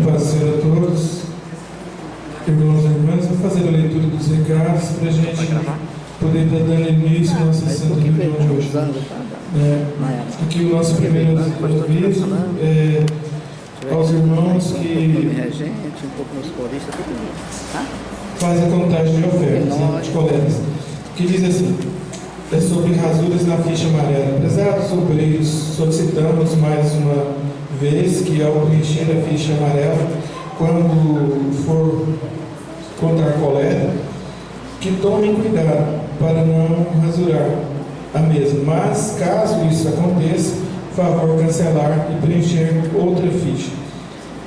Paz do Senhor a todos, irmãos e irmãs. Vou fazer a leitura dos recados para a gente poder estar dando início à nossa santa reunião de hoje. Aqui o nosso primeiro aviso é aos irmãos que fazem a contagem de ofertas, de coletas, que diz assim: é sobre rasuras na ficha amarela. Prezados obreiros, solicitamos mais uma vez que, ao preencher a ficha amarela, quando for contar coleta, que tomem cuidado para não rasurar a mesma. Mas, caso isso aconteça, favor cancelar e preencher outra ficha.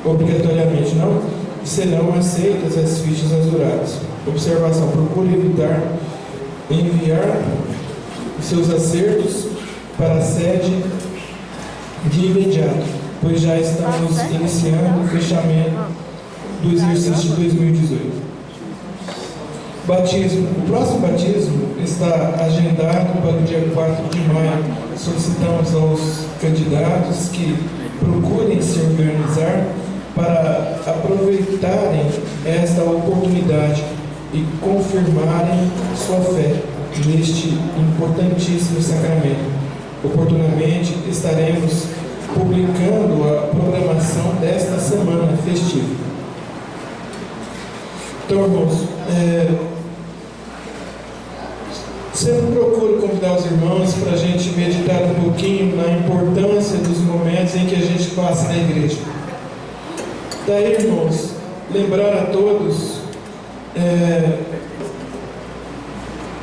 Obrigatoriamente não serão aceitas as fichas rasuradas. Observação: procure evitar enviar seus acertos para a sede de imediato, pois já estamos iniciando o fechamento do exercício de 2018. Batismo. O próximo batismo está agendado para o dia 4 de maio. Solicitamos aos candidatos que procurem se organizar para aproveitarem esta oportunidade e confirmarem sua fé neste importantíssimo sacramento. Oportunamente estaremos publicando a programação desta semana festiva. Então, irmãos, sempre procuro convidar os irmãos para a gente meditar um pouquinho na importância dos momentos em que a gente passa na igreja. Daí, irmãos, lembrar a todos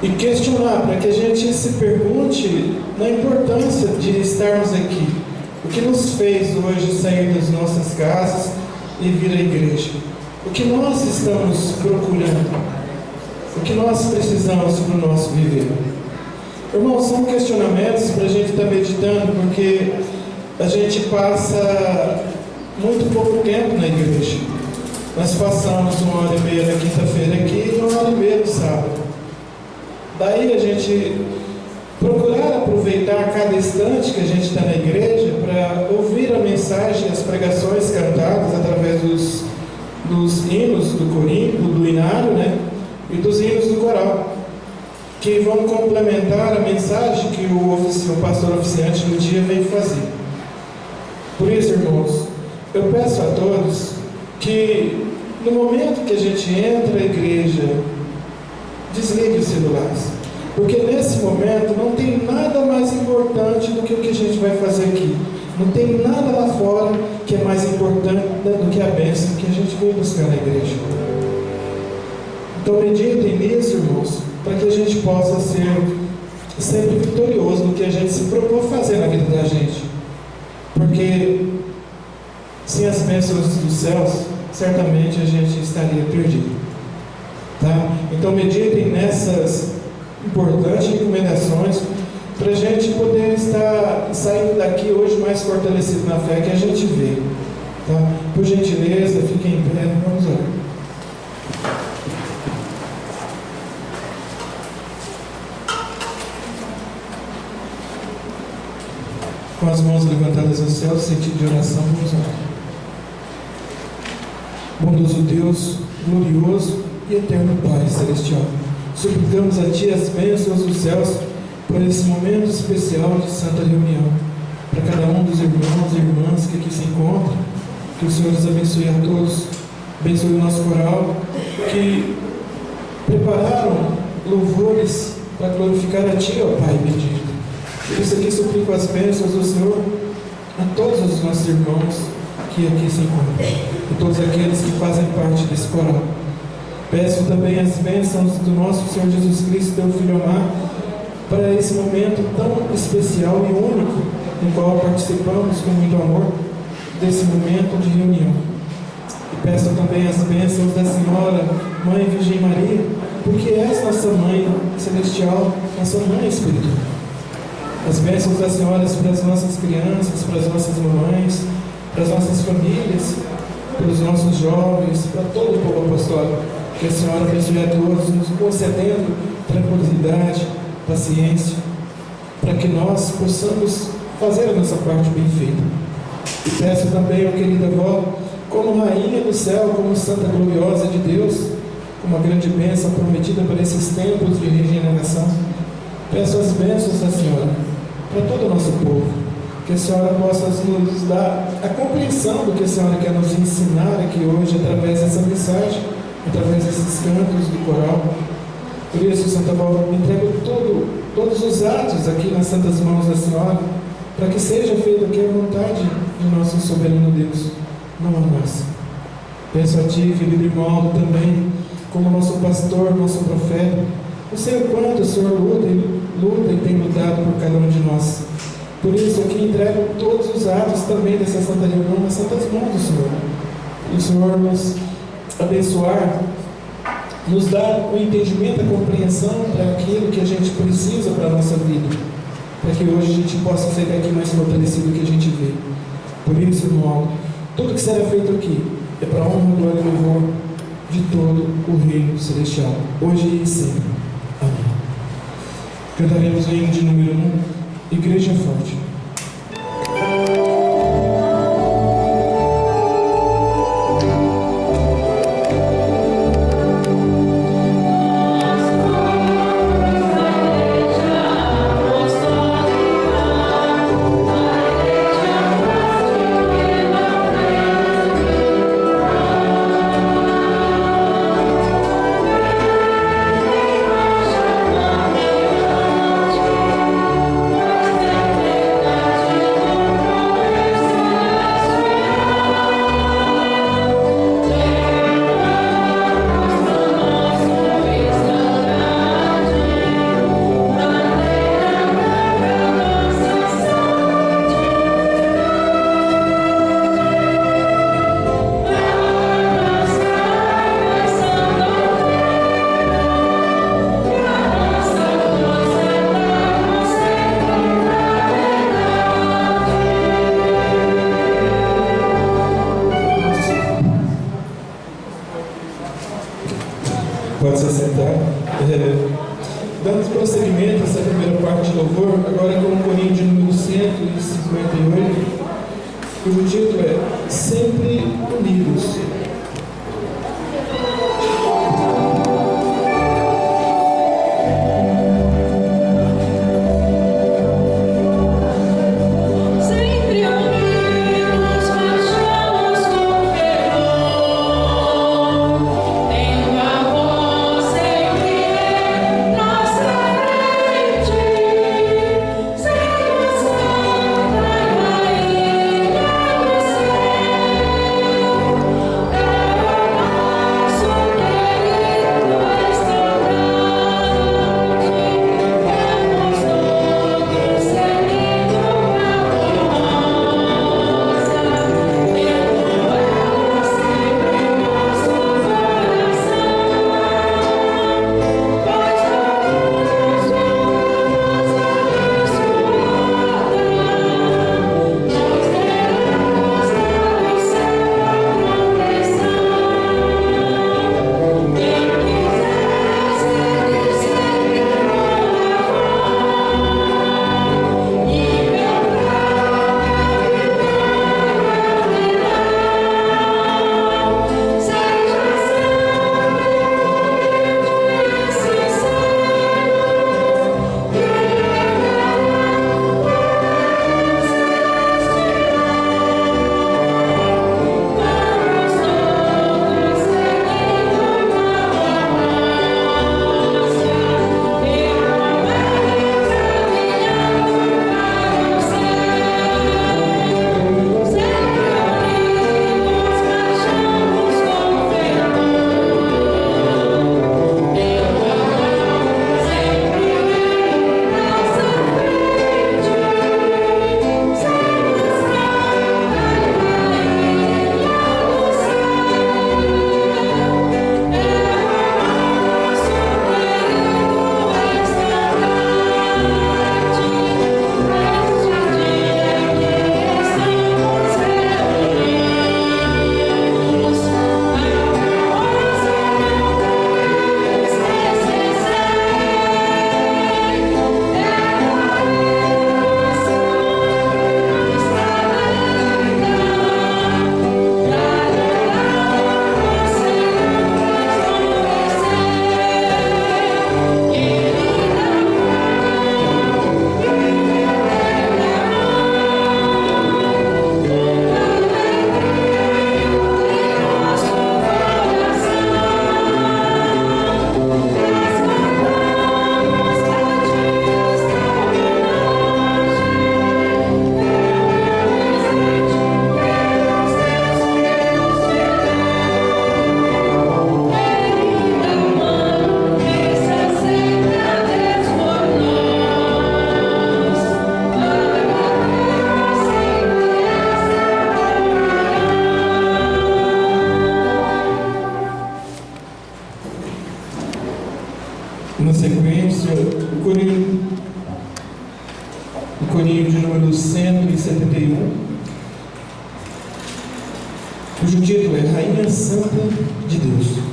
e questionar, para que a gente se pergunte na importância de estarmos aqui. O que nos fez hoje sair das nossas casas e vir à igreja? O que nós estamos procurando? O que nós precisamos para o nosso viver? Irmãos, são questionamentos para a gente estar meditando, porque a gente passa muito pouco tempo na igreja. Nós passamos 1h30 na quinta-feira aqui e 1h30 no sábado. Daí a gente procurar aproveitar cada instante que a gente está na igreja para ouvir a mensagem, as pregações cantadas através dos hinos do corinto, do inário, né? E dos hinos do coral, que vão complementar a mensagem que o pastor oficiante do dia vem fazer. Por isso, irmãos, eu peço a todos que no momento que a gente entra à igreja, desligue os celulares, porque nesse momento não tem nada mais importante do que o que a gente vai fazer aqui. Não tem nada lá fora que é mais importante do que a bênção que a gente veio buscar na igreja. Então meditem nisso, irmãos, para que a gente possa ser sempre vitorioso no que a gente se propôs fazer na vida da gente. Porque sem as bênçãos dos céus, certamente a gente estaria perdido. Tá? Então meditem nessas importantes recomendações para a gente poder estar saindo daqui hoje mais fortalecido na fé que a gente veio. Tá? Por gentileza, fiquem em pé, vamos orar. Com as mãos levantadas ao céu, sentido de oração, vamos orar. Bondoso Deus, glorioso e eterno Pai Celestial, suplicamos a Ti as bênçãos dos céus por esse momento especial de santa reunião, para cada um dos irmãos e irmãs que aqui se encontram, que o Senhor os abençoe a todos, abençoe o nosso coral, que prepararam louvores para glorificar a Ti, ó Pai bendito. Por isso aqui suplico as bênçãos do Senhor a todos os nossos irmãos que aqui se encontram, e todos aqueles que fazem parte desse coral. Peço também as bênçãos do nosso Senhor Jesus Cristo, Teu Filho amado, para esse momento tão especial e único, no qual participamos com muito amor desse momento de reunião. E peço também as bênçãos da Senhora, Mãe Virgem Maria, porque és nossa Mãe Celestial, nossa Mãe Espiritual. As bênçãos das senhoras para as nossas crianças, para as nossas mamães, para as nossas famílias, para os nossos jovens, para todo o povo apostólico. Que a Senhora abençoe a todos, nos concedendo tranquilidade, paciência, para que nós possamos fazer a nossa parte bem feita. E peço também ao querido avó, como rainha do céu, como santa gloriosa de Deus, uma grande bênção prometida para esses tempos de regeneração. Peço as bênçãos da Senhora para todo o nosso povo, que a Senhora possa nos dar a compreensão do que a Senhora quer nos ensinar aqui hoje, através dessa mensagem, através desses cantos do coral. Por isso, Santa Paula, entrego todos os atos aqui nas santas mãos da Senhora, para que seja feita aqui a vontade de nosso soberano Deus, não a nossa. Peço a Ti, querido irmão, também, como nosso pastor, nosso profeta, eu sei o quanto o Senhor luta e tem lutado por cada um de nós. Por isso, aqui entrego todos os atos também dessa Santa Reunião nas santas mãos do Senhor. E o Senhor nos abençoar, nos dar o entendimento, a compreensão para aquilo que a gente precisa para a nossa vida, para que hoje a gente possa sair daqui mais fortalecido do que a gente vê. Por isso, irmão, tudo que será feito aqui é para a honra, glória e louvor de todo o reino celestial, hoje e sempre. Amém. Cantaremos o hino de número 1, Igreja Forte. Pode se sentar. Dando prosseguimento a essa primeira parte de louvor, agora com o corinho de número 158, cujo título é Sempre Unidos. Sempre cujo título é Rainha Santa de Deus.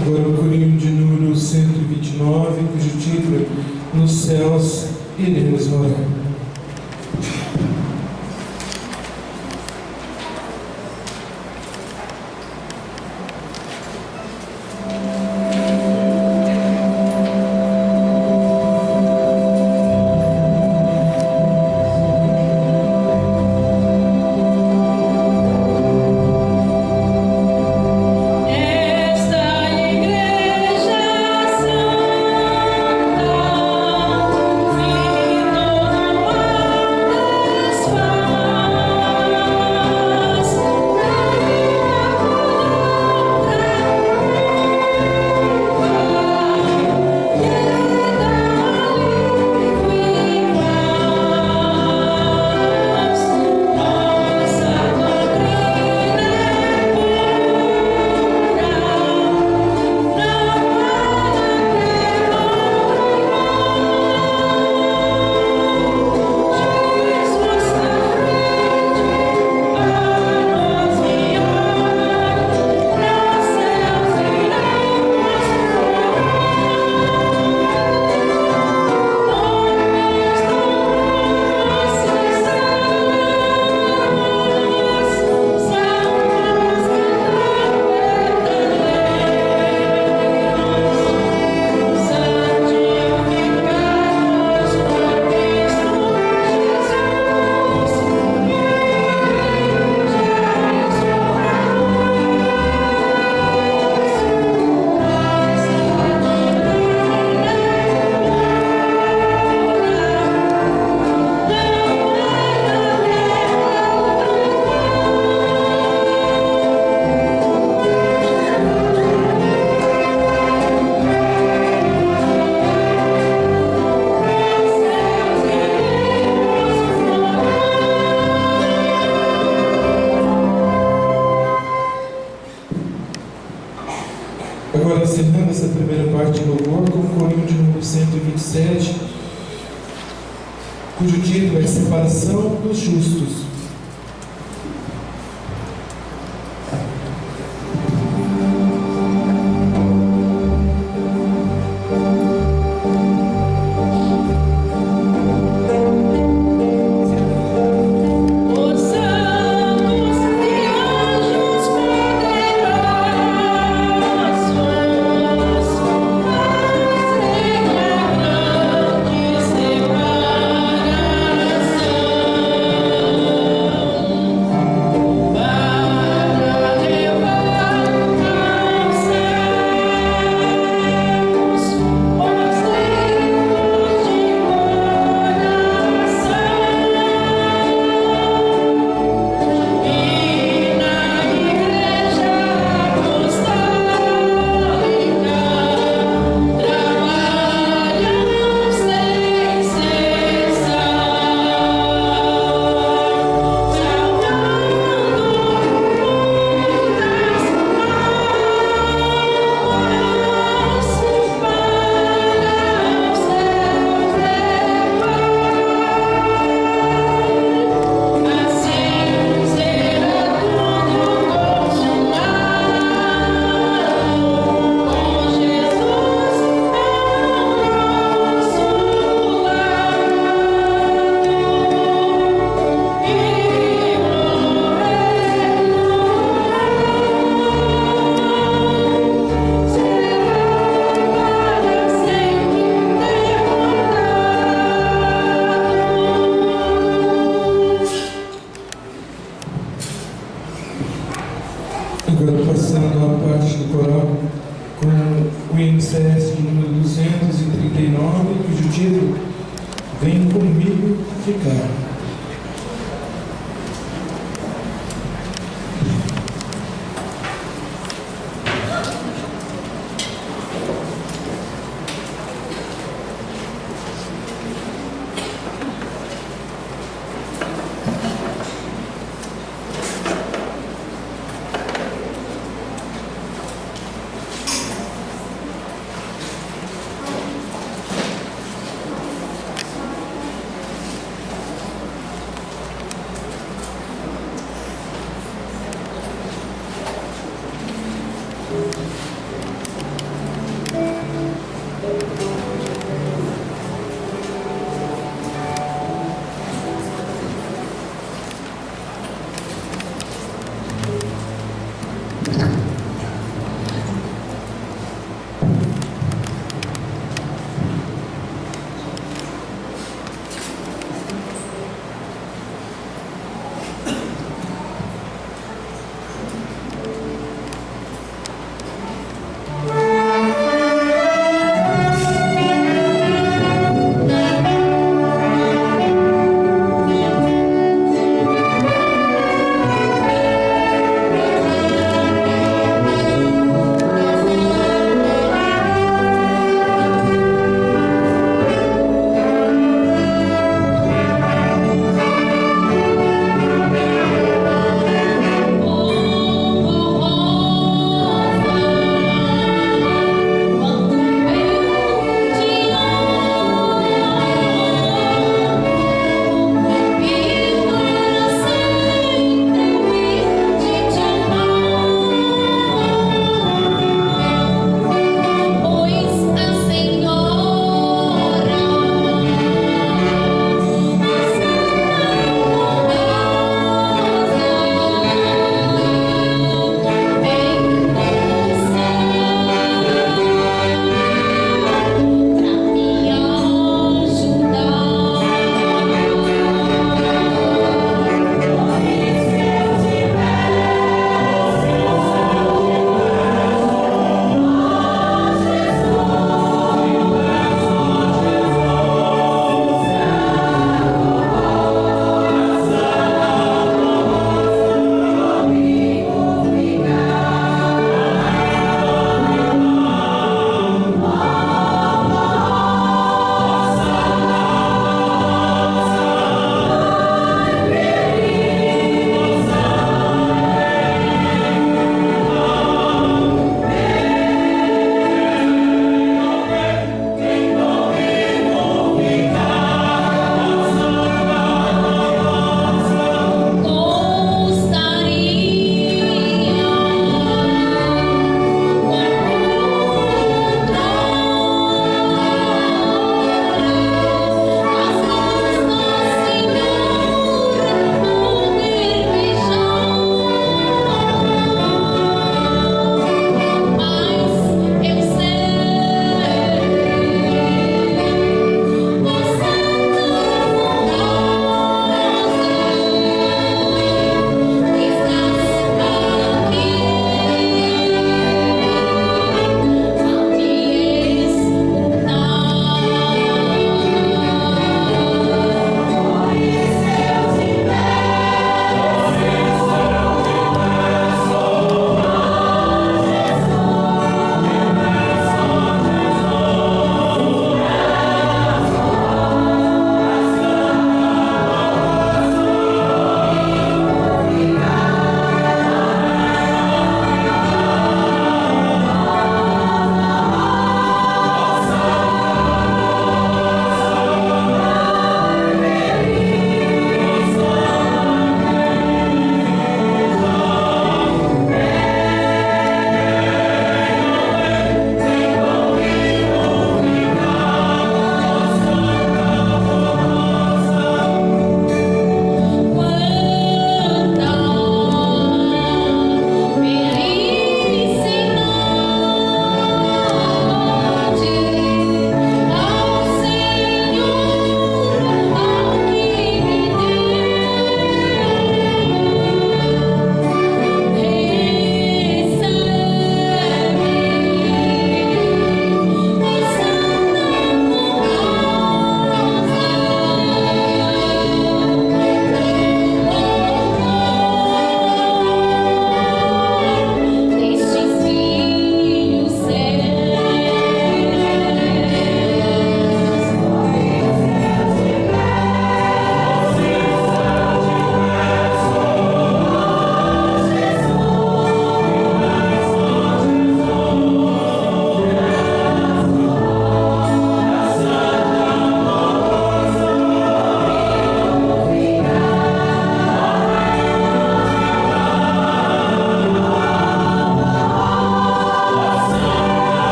Agora o corinho de número 129, cujo título é Nos Céus Iremos Morar. Agora, encerrando essa primeira parte do louvor, com o corinho de número 127, cujo título é Separação dos Justos. Agora passando a parte do coral com o INCS de número 239, cujo título Vem Comigo Ficar.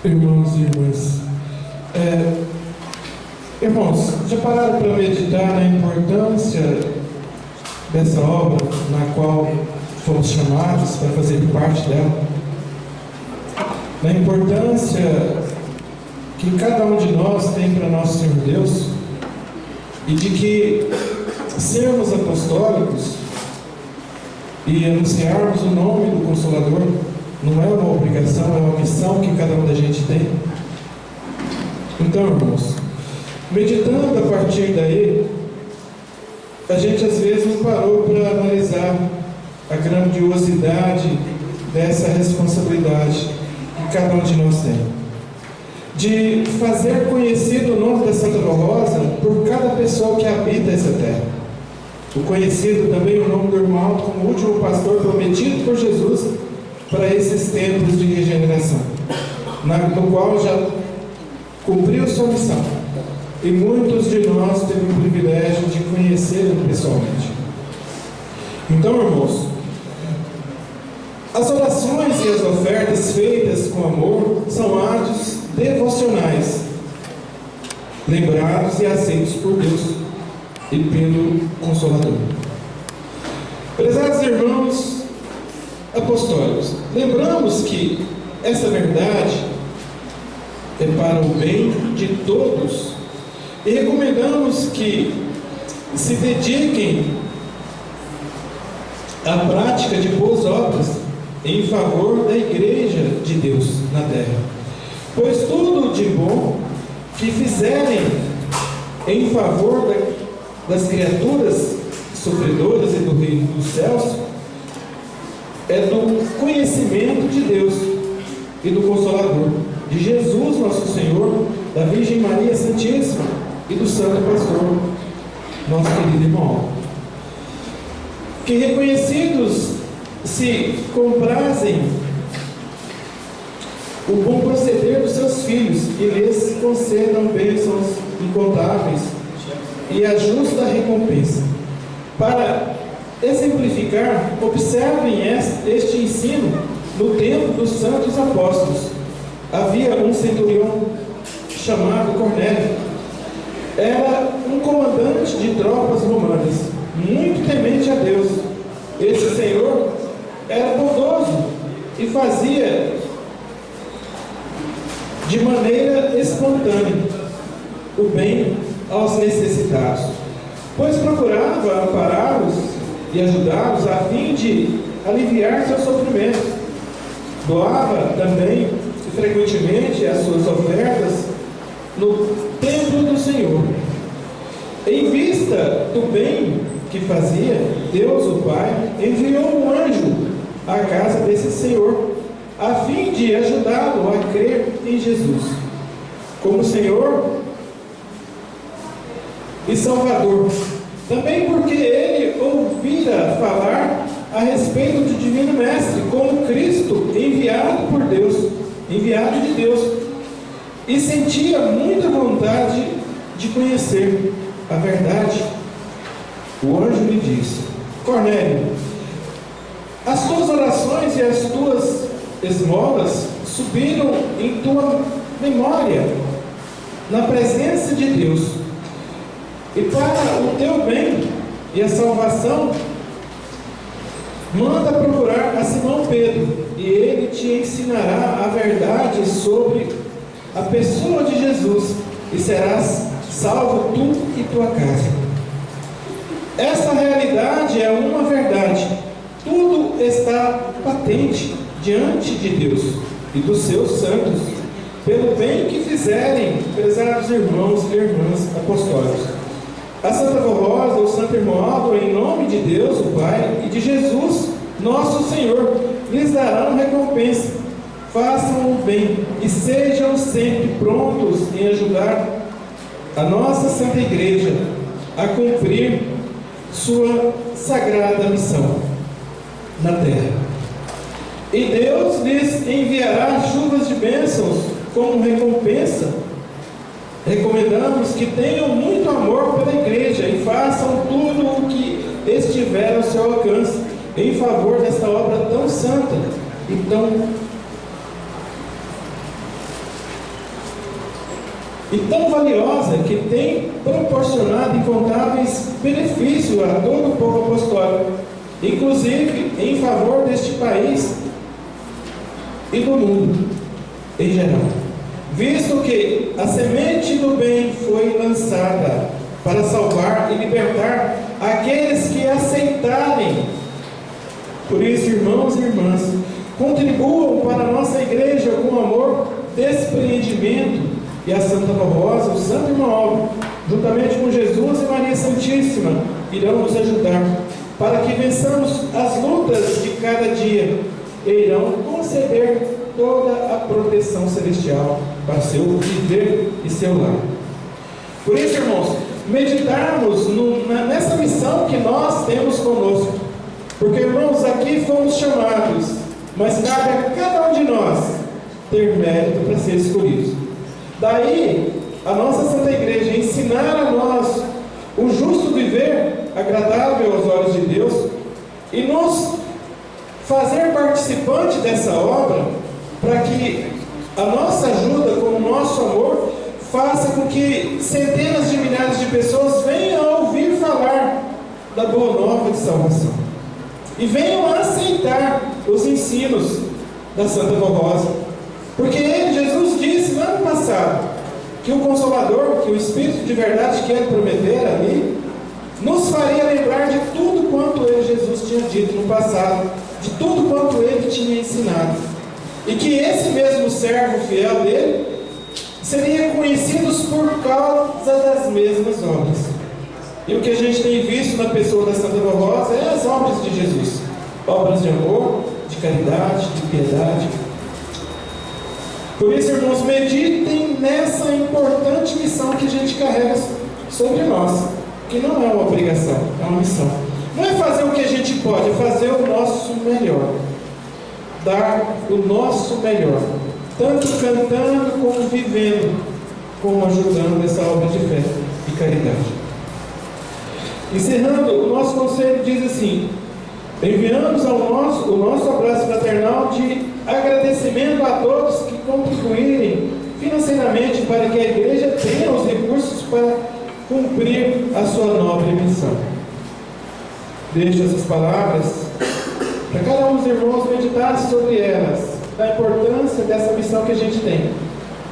Irmãos e irmãs, irmãos, já pararam para meditar na importância dessa obra na qual fomos chamados para fazer parte dela? Na importância que cada um de nós tem para nosso Senhor Deus, e de que sermos apostólicos e anunciarmos o nome do Consolador não é uma obrigação, é uma missão que cada um da gente tem. Então, irmãos, meditando a partir daí, a gente às vezes não parou para analisar a grandiosidade dessa responsabilidade que cada um de nós tem, de fazer conhecido o nome da Santa Rosa por cada pessoa que habita essa terra. O conhecido também o nome do irmão Alto como o último pastor prometido por Jesus para esses tempos de regeneração, no qual já cumpriu sua missão. E muitos de nós temos o privilégio de conhecê-lo pessoalmente. Então, irmãos, as orações e as ofertas feitas com amor são atos devocionais, lembrados e aceitos por Deus e pelo Consolador. Prezados irmãos apostólicos, lembramos que essa verdade é para o bem de todos e recomendamos que se dediquem à prática de boas obras em favor da Igreja de Deus na terra, pois tudo de bom que fizerem em favor das criaturas sofredoras e do reino dos céus é do conhecimento de Deus e do Consolador, de Jesus nosso Senhor, da Virgem Maria Santíssima e do Santo Pastor, nosso querido irmão, que reconhecidos se comprazem o bom proceder dos seus filhos e lhes concedam bênçãos incontáveis e a justa recompensa. Para exemplificar, observem este ensino no tempo dos santos apóstolos. Havia um centurião chamado Cornélio. Era um comandante de tropas romanas, muito temente a Deus. Esse senhor era bondoso e fazia de maneira espontânea o bem aos necessitados, pois procurava ampará-los e ajudá-los a fim de aliviar seu sofrimento. Doava também frequentemente as suas ofertas no templo do Senhor. Em vista do bem que fazia, Deus, o Pai, enviou um anjo à casa desse senhor, a fim de ajudá-lo a crer em Jesus como Senhor e Salvador. Também porque ele ouvira falar a respeito do Divino Mestre como Cristo enviado por Deus, enviado de Deus, e sentia muita vontade de conhecer a verdade. O anjo lhe disse: Cornélio, as tuas orações e as tuas esmolas subiram em tua memória na presença de Deus, e para o teu bem e a salvação manda procurar a Simão Pedro, e ele te ensinará a verdade sobre a pessoa de Jesus, e serás salvo tu e tua casa. Essa realidade é uma verdade. Tudo está patente diante de Deus e dos seus santos, pelo bem que fizerem, prezados irmãos e irmãs apostólicos. A Santa Rosa, o Santo Irmão, em nome de Deus, o Pai, e de Jesus, nosso Senhor, lhes darão recompensa. Façam o bem e sejam sempre prontos em ajudar a nossa Santa Igreja a cumprir sua sagrada missão na terra. E Deus lhes enviará chuvas de bênçãos como recompensa. Recomendamos que tenham muito amor pela Igreja e façam tudo o que estiver ao seu alcance em favor desta obra tão santa e tão e tão valiosa que tem proporcionado incontáveis benefícios a todo o povo apostólico, inclusive em favor deste país e do mundo em geral, visto que a semente do bem foi lançada para salvar e libertar aqueles que aceitarem. Por isso, irmãos e irmãs, contribuam para a nossa igreja com amor, despreendimento, e a Santa Barbosa, o Santo Irmão Álvaro, juntamente com Jesus e Maria Santíssima, irão nos ajudar para que vençamos as lutas de cada dia e irão conceder toda a proteção celestial para seu viver e seu lar. Por isso, irmãos, meditarmos nessa missão que nós temos conosco, porque, irmãos, aqui fomos chamados, mas cabe a cada um de nós ter mérito para ser escolhidos. Daí, a nossa Santa Igreja ensinar a nós o justo viver agradável aos olhos de Deus e nos fazer participante dessa obra, para que a nossa ajuda, com o nosso amor, faça com que centenas de milhares de pessoas venham a ouvir falar da boa nova de salvação e venham a aceitar os ensinos da Santa Barbosa. Porque Jesus disse lá no passado que o Consolador, que o Espírito de verdade que ele prometera ali, nos faria lembrar de tudo quanto ele, Jesus, tinha dito no passado, de tudo quanto ele tinha ensinado. E que esse mesmo servo fiel dele seria conhecido por causa das mesmas obras. E o que a gente tem visto na pessoa da Santa Barbosa é as obras de Jesus. Obras de amor, de caridade, de piedade. Por isso, irmãos, meditem nessa importante missão que a gente carrega sobre nós, que não é uma obrigação, é uma missão. Não é fazer o que a gente pode, é fazer o nosso melhor, dar o nosso melhor, tanto cantando como vivendo, como ajudando essa obra de fé e caridade. Encerrando, o nosso conselho diz assim: enviamos o nosso abraço fraternal de agradecimento a todos que contribuírem financeiramente para que a igreja tenha os recursos para cumprir a sua nobre missão. Deixo essas palavras para cada um dos irmãos meditar sobre elas, da importância dessa missão que a gente tem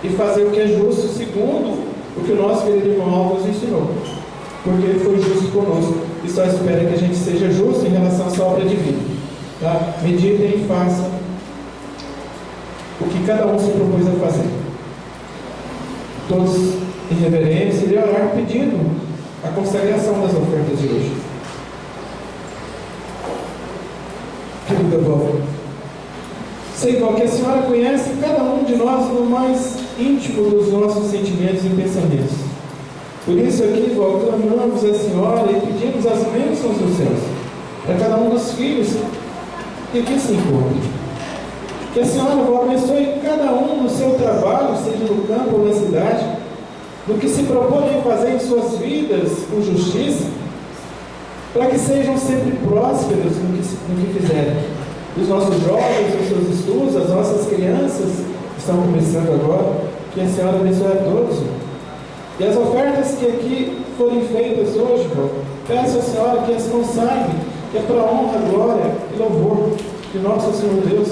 e fazer o que é justo segundo o que o nosso querido irmão Álvaro nos ensinou, porque ele foi justo conosco e só espera que a gente seja justo em relação à sua obra divina. Tá? Meditem e façam o que cada um se propôs a fazer. Todos em reverência e orar pedindo a consagração das ofertas de hoje. Querida avó, sei, vó, que a senhora conhece cada um de nós no mais íntimo dos nossos sentimentos e pensamentos. Por isso aqui, vó, clamamos a senhora e pedimos as bênçãos dos céus para cada um dos filhos que aqui se encontram. Que a senhora, vó, abençoe cada um no seu trabalho, seja no campo ou na cidade, no que se propõe a fazer em suas vidas com justiça, para que sejam sempre prósperos no que fizerem. Os nossos jovens, os seus estudos, as nossas crianças que estão começando agora, que a senhora abençoe a todos. E as ofertas que aqui forem feitas hoje, vó, peço à senhora que as consagre, que é para a honra, glória e louvor de nosso Senhor Deus,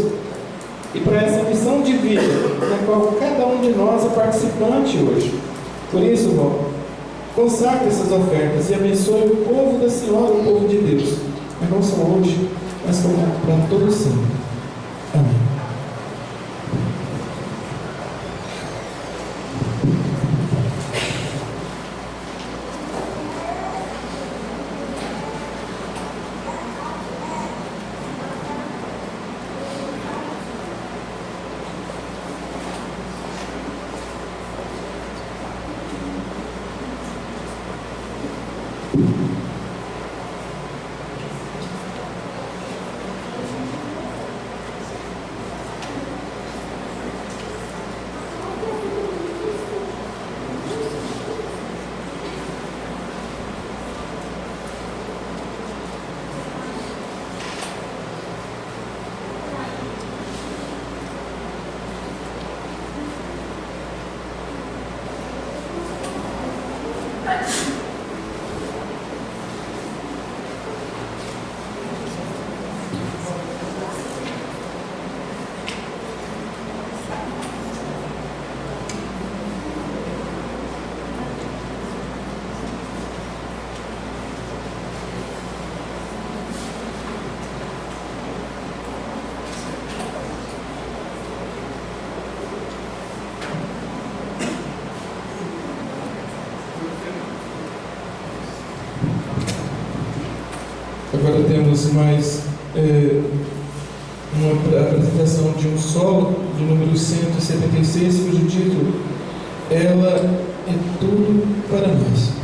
e para essa missão de vida, na qual cada um de nós é participante hoje. Por isso, vó, consagre essas ofertas e abençoe o povo da Senhora, o povo de Deus, mas não só hoje, mas como para todo sempre. Amém. Agora temos mais uma apresentação de um solo, de número 176, cujo título Ela é Tudo para Nós.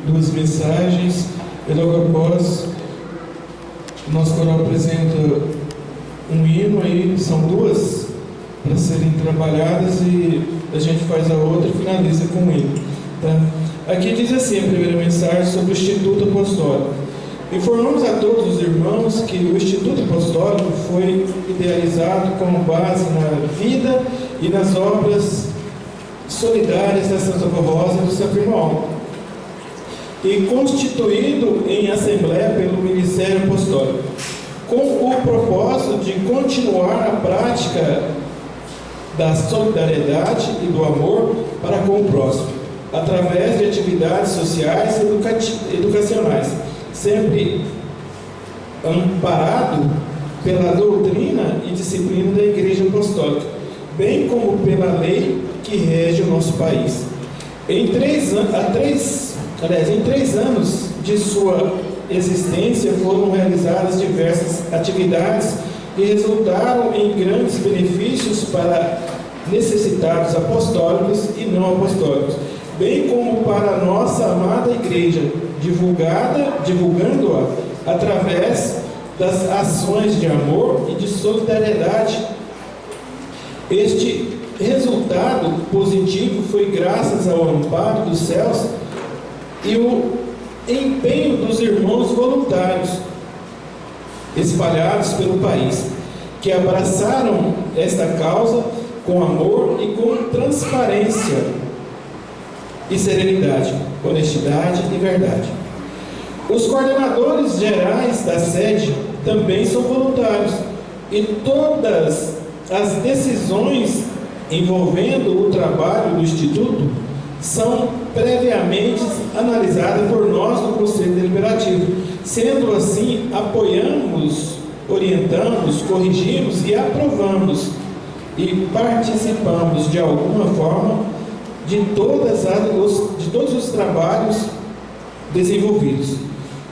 duas mensagens, e logo após o nosso coral apresenta um hino, aí são duas para serem trabalhadas e a gente faz a outra e finaliza com o hino. Tá? Aqui diz assim a primeira mensagem sobre o Instituto Apostólico. Informamos a todos os irmãos que o Instituto Apostólico foi idealizado com base na vida e nas obras solidárias da Santa Rosa e do Santo Irmão, e constituído em assembleia pelo Ministério Apostólico, com o propósito de continuar a prática da solidariedade e do amor para com o próximo, através de atividades sociais e educacionais, sempre amparado pela doutrina e disciplina da Igreja Apostólica, bem como pela lei que rege o nosso país. Em 3 anos de sua existência foram realizadas diversas atividades que resultaram em grandes benefícios para necessitados apostólicos e não apostólicos, bem como para a nossa amada Igreja, divulgando-a através das ações de amor e de solidariedade. Este resultado positivo foi graças ao amparo dos céus e o empenho dos irmãos voluntários espalhados pelo país, que abraçaram esta causa com amor e com transparência e serenidade, honestidade e verdade. Os coordenadores gerais da sede também são voluntários e todas as decisões envolvendo o trabalho do Instituto são previamente analisadas por nós no Conselho Deliberativo. Sendo assim, apoiamos, orientamos, corrigimos e aprovamos e participamos de alguma forma de todos os trabalhos desenvolvidos.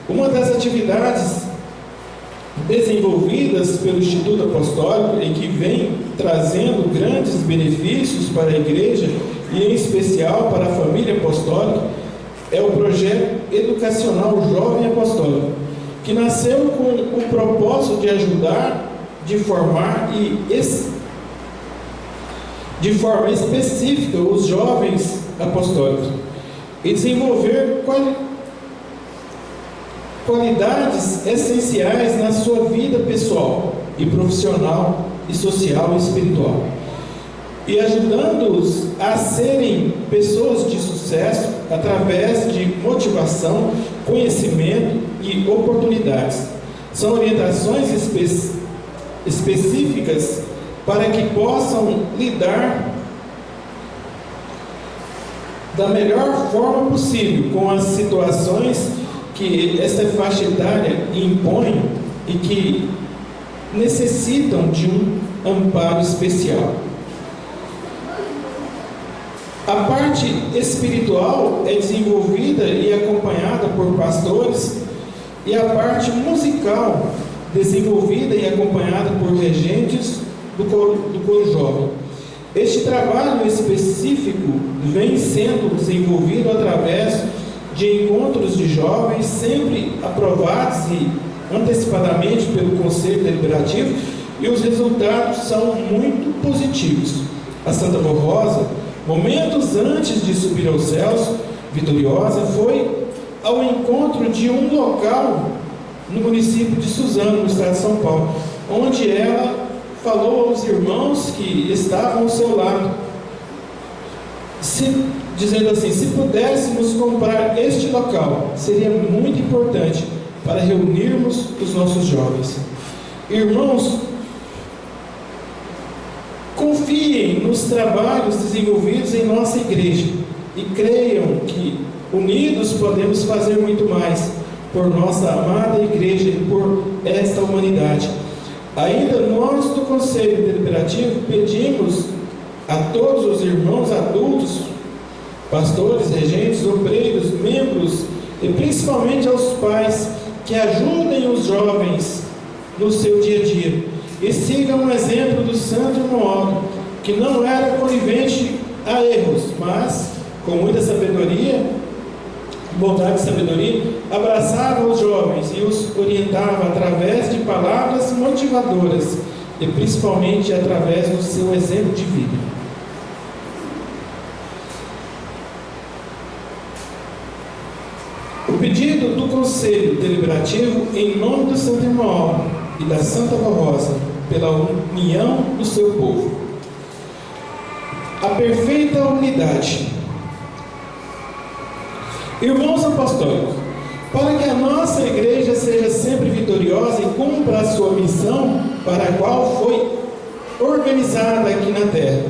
Uma das atividades desenvolvidas pelo Instituto Apostólico e que vem trazendo grandes benefícios para a Igreja e em especial para a família apostólica é o projeto educacional Jovem Apostólico, que nasceu com o propósito de ajudar, de formar e de forma específica os jovens apostólicos e desenvolver qualidades essenciais na sua vida pessoal e profissional e social e espiritual, e ajudando-os a serem pessoas de sucesso através de motivação, conhecimento e oportunidades. São orientações específicas para que possam lidar da melhor forma possível com as situações que esta faixa etária impõe e que necessitam de um amparo especial. A parte espiritual é desenvolvida e acompanhada por pastores, e a parte musical desenvolvida e acompanhada por regentes do coro jovem. Este trabalho específico vem sendo desenvolvido através de encontros de jovens, sempre aprovados e antecipadamente pelo Conselho Deliberativo, e os resultados são muito positivos. A Santa Rosa, momentos antes de subir aos céus, vitoriosa, foi ao encontro de um local no município de Suzano, no estado de São Paulo, onde ela falou aos irmãos que estavam ao seu lado, dizendo assim: se pudéssemos comprar este local, seria muito importante para reunirmos os nossos jovens. Irmãos, confiem nos trabalhos desenvolvidos em nossa igreja e creiam que unidos podemos fazer muito mais por nossa amada igreja e por esta humanidade. Ainda nós do Conselho Deliberativo pedimos a todos os irmãos adultos, pastores, regentes, obreiros, membros e principalmente aos pais que ajudem os jovens no seu dia a dia e sigam o exemplo do Santo Irmão, que não era conivente a erros, mas com muita sabedoria bondade e sabedoria, abraçava os jovens e os orientava através de palavras motivadoras e principalmente através do seu exemplo de vida. O pedido do Conselho Deliberativo, em nome do Santo Irmão e da Santa Barrosa, pela união do seu povo. A perfeita unidade. Irmãos apostólicos, para que a nossa igreja seja sempre vitoriosa e cumpra a sua missão para a qual foi organizada aqui na terra,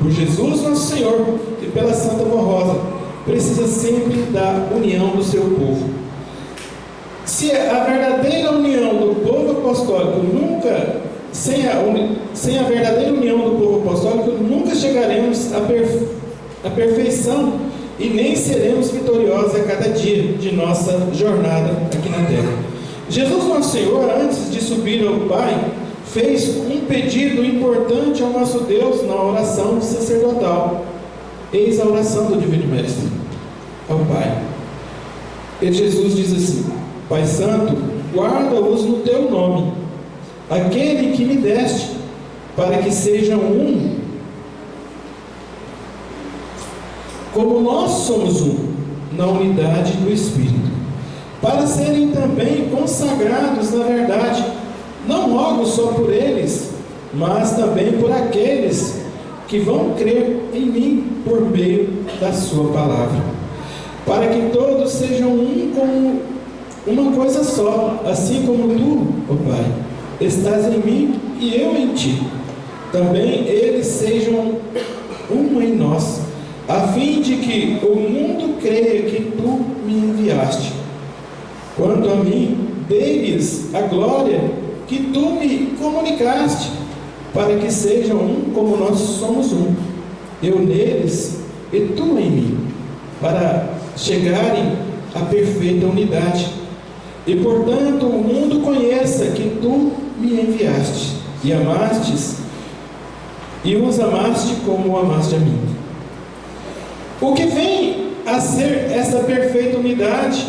por Jesus nosso Senhor e pela Santa Barrosa, precisa sempre da união do seu povo. Se a verdadeira união do povo apostólico sem a verdadeira união do povo apostólico, nunca chegaremos à perfeição e nem seremos vitoriosos a cada dia de nossa jornada aqui na terra. Jesus nosso Senhor, antes de subir ao Pai, fez um pedido importante ao nosso Deus na oração sacerdotal. Eis a oração do Divino Mestre ao Pai. E Jesus diz assim: Pai Santo, guarda-os no teu nome, aquele que me deste, para que sejam um, como nós somos um, na unidade do Espírito, para serem também consagrados na verdade. Não rogo só por eles, mas também por aqueles que vão crer em mim por meio da sua palavra, para que todos sejam um como uma coisa só, assim como tu, ó Pai, estás em mim e eu em ti. Também eles sejam um em nós, a fim de que o mundo creia que tu me enviaste. Quanto a mim, dei-lhes a glória que tu me comunicaste, para que sejam um como nós somos um, eu neles e tu em mim, para chegarem à perfeita unidade. E portanto o mundo conheça que tu me enviaste e amastes, e os amaste como o amaste a mim. O que vem a ser essa perfeita unidade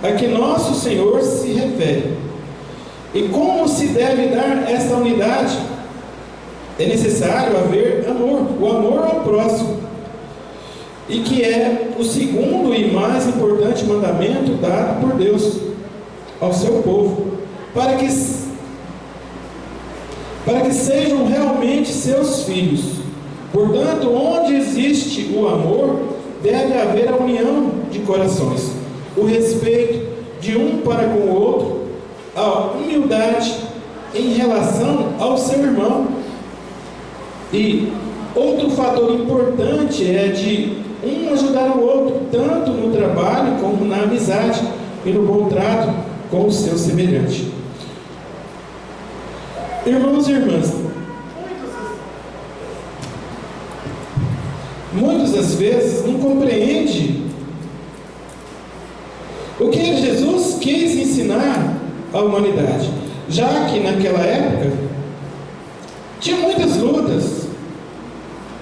a que nosso Senhor se refere? E como se deve dar esta unidade? É necessário haver amor, o amor ao próximo, e que é o segundo e mais importante mandamento dado por Deus ao seu povo, para que sejam realmente seus filhos. Portanto, onde existe o amor, deve haver a união de corações, o respeito de um para com o outro, a humildade em relação ao seu irmão. E outro fator importante é de um ajudar o outro, tanto no trabalho como na amizade e no bom trato com o seu semelhante. Irmãos e irmãs, muitas das vezes não compreende o que Jesus quis ensinar à humanidade, já que naquela época tinha muitas lutas,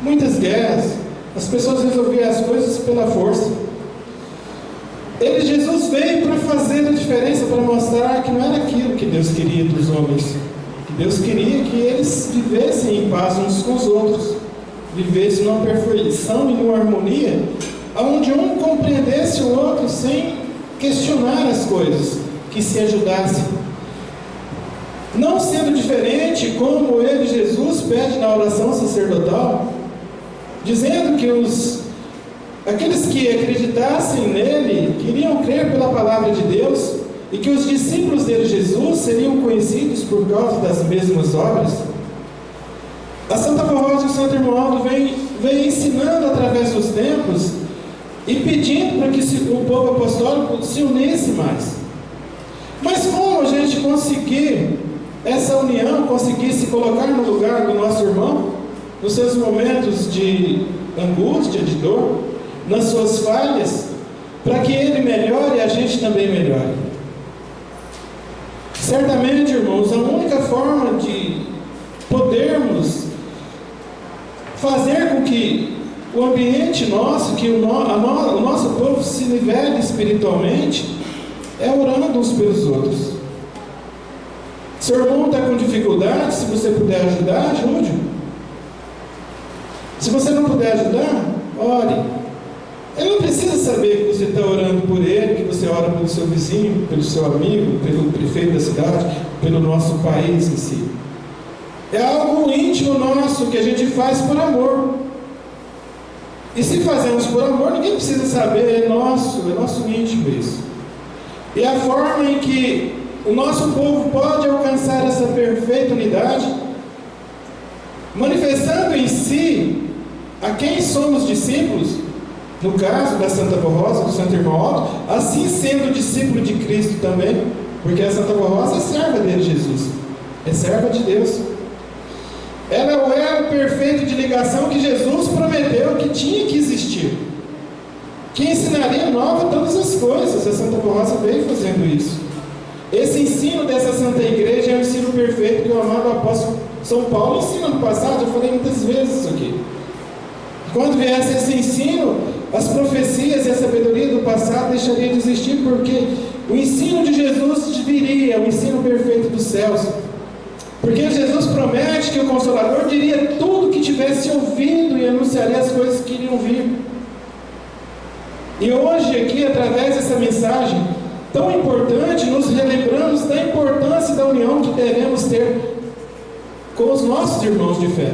muitas guerras, as pessoas resolviam as coisas pela força. Jesus veio para fazer a diferença, para mostrar que não era aquilo que Deus queria dos homens. Deus queria que eles vivessem em paz uns com os outros, vivessem numa perfeição e numa harmonia, onde um compreendesse o outro sem questionar as coisas, que se ajudassem. Não sendo diferente como ele, Jesus, pede na oração sacerdotal, dizendo que aqueles que acreditassem nele queriam crer pela palavra de Deus, e que os discípulos dele, Jesus, seriam conhecidos por causa das mesmas obras. A Santa Barrosa e o Santo Irmão vem ensinando através dos tempos e pedindo para que o povo apostólico se unisse mais. Mas como a gente conseguir essa união, conseguir se colocar no lugar do nosso irmão, nos seus momentos de angústia, de dor, nas suas falhas, para que ele melhore e a gente também melhore? Certamente, irmãos, a única forma de podermos fazer com que o ambiente nosso, que o nosso povo se nivele espiritualmente, é orando uns pelos outros. Seu irmão está com dificuldade, se você puder ajudar, ajude. Se você não puder ajudar, ore. Ele não precisa saber que você está orando por ele, que você ora pelo seu vizinho, pelo seu amigo, pelo prefeito da cidade, pelo nosso país em si. É algo íntimo nosso que a gente faz por amor. E se fazemos por amor, ninguém precisa saber, é nosso íntimo isso. E a forma em que o nosso povo pode alcançar essa perfeita unidade, manifestando em si a quem somos discípulos, no caso da Santa Borrosa, do Santo Irmão Otto, assim sendo discípulo de Cristo também, porque a Santa Borrosa é serva dele, Jesus, é serva de Deus. Ela é o elo perfeito de ligação que Jesus prometeu que tinha que existir, que ensinaria nova todas as coisas. A Santa Borrosa veio fazendo isso. Esse ensino dessa Santa Igreja é o ensino perfeito que o amado apóstolo São Paulo ensina no passado. Eu falei muitas vezes isso aqui. Quando viesse esse ensino, as profecias e a sabedoria do passado deixariam de existir, porque o ensino de Jesus viria, o ensino perfeito dos céus. Porque Jesus promete que o Consolador diria tudo que tivesse ouvido e anunciaria as coisas que iriam vir. E hoje aqui, através dessa mensagem tão importante, nos relembramos da importância da união que devemos ter com os nossos irmãos de fé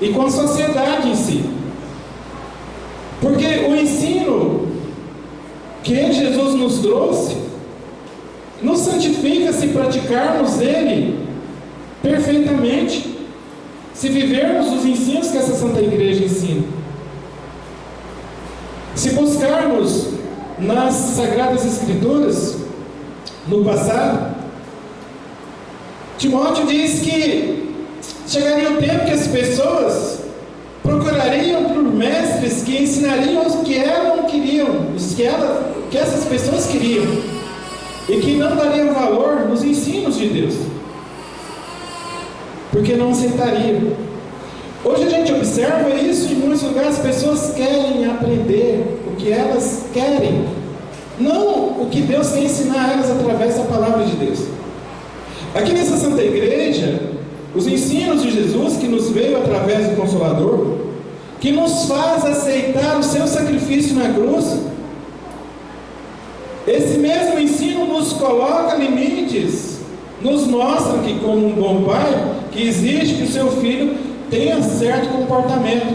e com a sociedade em si. Porque o ensino que Jesus nos trouxe nos santifica se praticarmos ele perfeitamente, se vivermos os ensinos que essa Santa Igreja ensina, se buscarmos nas Sagradas Escrituras, no passado. Timóteo diz que chegaria o tempo que as pessoas procurariam por mestres que ensinariam o que elas não queriam, o que essas pessoas queriam, e que não dariam valor nos ensinos de Deus, porque não aceitariam. Hoje a gente observa isso em muitos lugares. As pessoas querem aprender o que elas querem, não o que Deus quer ensinar a elas através da palavra de Deus. Aqui nessa Santa Igreja, os ensinos de Jesus, que nos veio através do Consolador, que nos faz aceitar o seu sacrifício na cruz, esse mesmo ensino nos coloca limites, nos mostra que, como um bom pai, que exige que o seu filho tenha certo comportamento.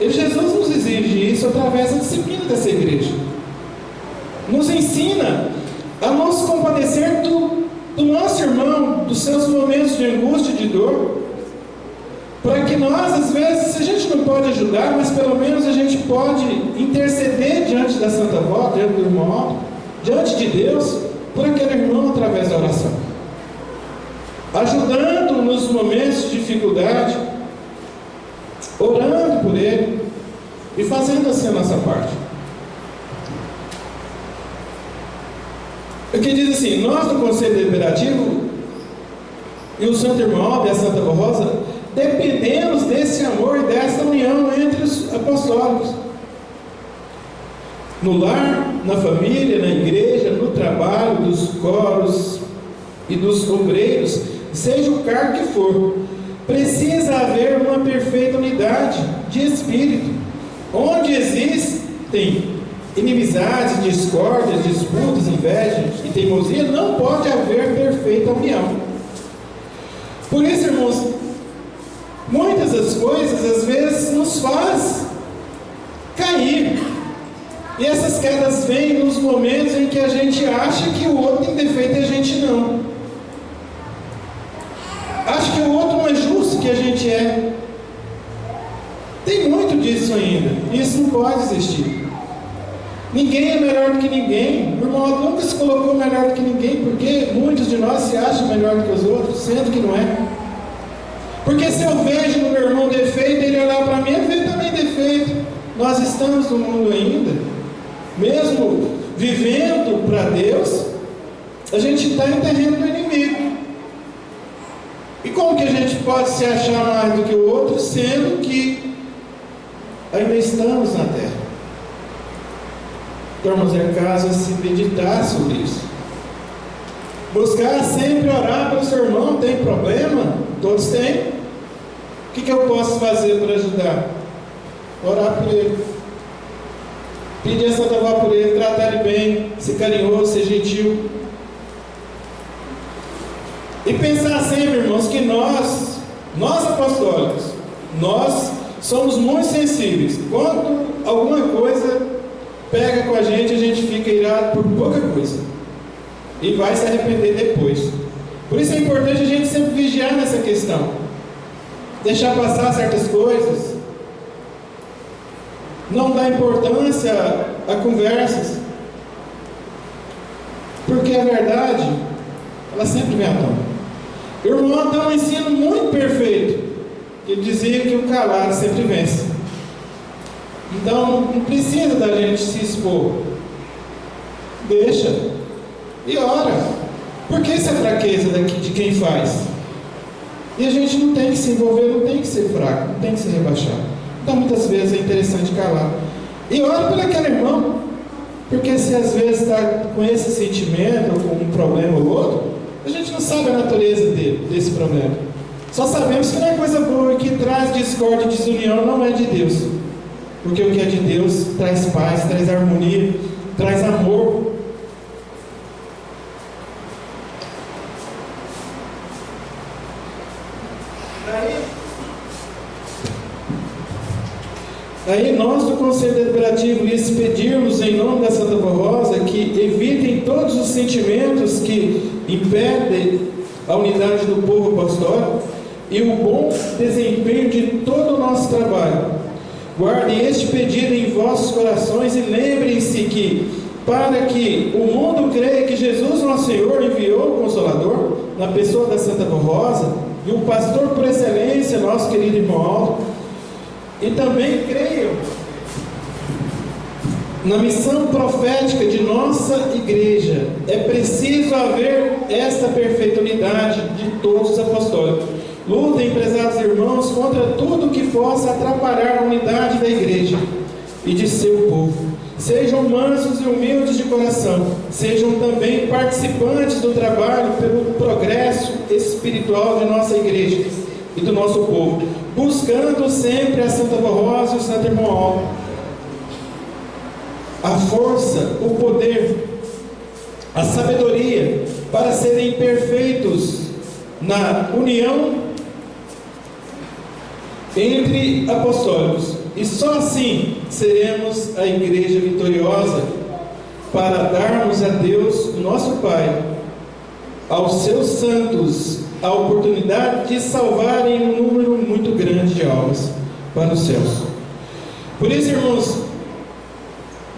E Jesus nos exige isso através da disciplina dessa igreja. Nos ensina a nos compadecer do nosso irmão, dos seus momentos de angústia e de dor, para que nós, às vezes, se a gente não pode ajudar, mas pelo menos a gente pode interceder diante da Santa Avó, diante do irmão, diante de Deus, por aquele irmão através da oração, ajudando nos momentos de dificuldade, orando por ele e fazendo assim a nossa parte. O que diz assim: nós do Conselho Deliberativo e o Santo Irmão e a Santa Borrosa dependemos desse amor e dessa união entre os apostólicos, no lar, na família, na igreja, no trabalho, dos coros e dos obreiros, seja o cargo que for. Precisa haver uma perfeita unidade de espírito. Onde existem inimizades, discórdias, disputas, inveja e teimosia, não pode haver perfeita união. Por isso, irmãos, muitas das coisas às vezes nos faz cair, e essas quedas vêm nos momentos em que a gente acha que o outro tem defeito e a gente não, acha que o outro não é justo que a gente é. Tem muito disso ainda, e isso não pode existir. Ninguém é melhor do que ninguém. O irmão nunca se colocou melhor do que ninguém, porque muitos de nós se acham melhor do que os outros, sendo que não é. Porque se eu vejo no meu irmão defeito, ele olhar para mim, eu vejo também defeito. Nós estamos no mundo ainda, mesmo vivendo para Deus, a gente está em terreno do inimigo. E como que a gente pode se achar mais do que o outro, sendo que ainda estamos na terra. Então, irmãos, é caso se meditar sobre isso. Buscar sempre orar pelo seu irmão. Tem problema? Todos têm. O que eu posso fazer para ajudar? Orar por ele. Pedir a Santa Avó por ele, tratar ele bem, ser carinhoso, ser gentil. E pensar sempre, irmãos, que nós apostólicos, nós somos muito sensíveis. Quando alguma coisa pega com a gente fica irado por pouca coisa. E vai se arrepender depois. Por isso é importante a gente sempre vigiar nessa questão. Deixar passar certas coisas. Não dar importância a conversas. Porque a verdade, ela sempre vem à tona. O irmão dá um ensino muito perfeito. Ele dizia que o calado sempre vence. Então, não precisa da gente se expor. Deixa. E ora. Porque isso é fraqueza de quem faz. E a gente não tem que se envolver, não tem que ser fraco, não tem que se rebaixar. Então, muitas vezes é interessante calar. E ora por aquele irmão. Porque se às vezes está com esse sentimento, ou com um problema ou outro, a gente não sabe a natureza desse problema. Só sabemos que não é coisa boa e que traz discórdia e desunião não é de Deus. Porque o que é de Deus traz paz, traz harmonia, traz amor. Aí nós do Conselho Deliberativo lhes pedimos em nome da Santa Avó Rosa que evitem todos os sentimentos que impedem a unidade do povo apostólico e o bom desempenho de todo o nosso trabalho. Guardem este pedido em vossos corações e lembrem-se que, para que o mundo creia que Jesus nosso Senhor enviou o Consolador, na pessoa da Santa Avó Rosa, e o pastor por excelência, nosso querido irmão Aldo, e também creiam na missão profética de nossa igreja. É preciso haver esta perfeita unidade de todos os apostólicos. Lutem, prezados irmãos, contra tudo que possa atrapalhar a unidade da igreja e de seu povo. Sejam mansos e humildes de coração. Sejam também participantes do trabalho pelo progresso espiritual de nossa igreja e do nosso povo, buscando sempre a Santa Avó Rosa e o Santo Irmão Aldo a força, o poder, a sabedoria para serem perfeitos na união entre apostólicos. E só assim seremos a igreja vitoriosa para darmos a Deus, nosso Pai, aos seus santos, a oportunidade de salvarem um número muito grande de almas para os céus. Por isso, irmãos,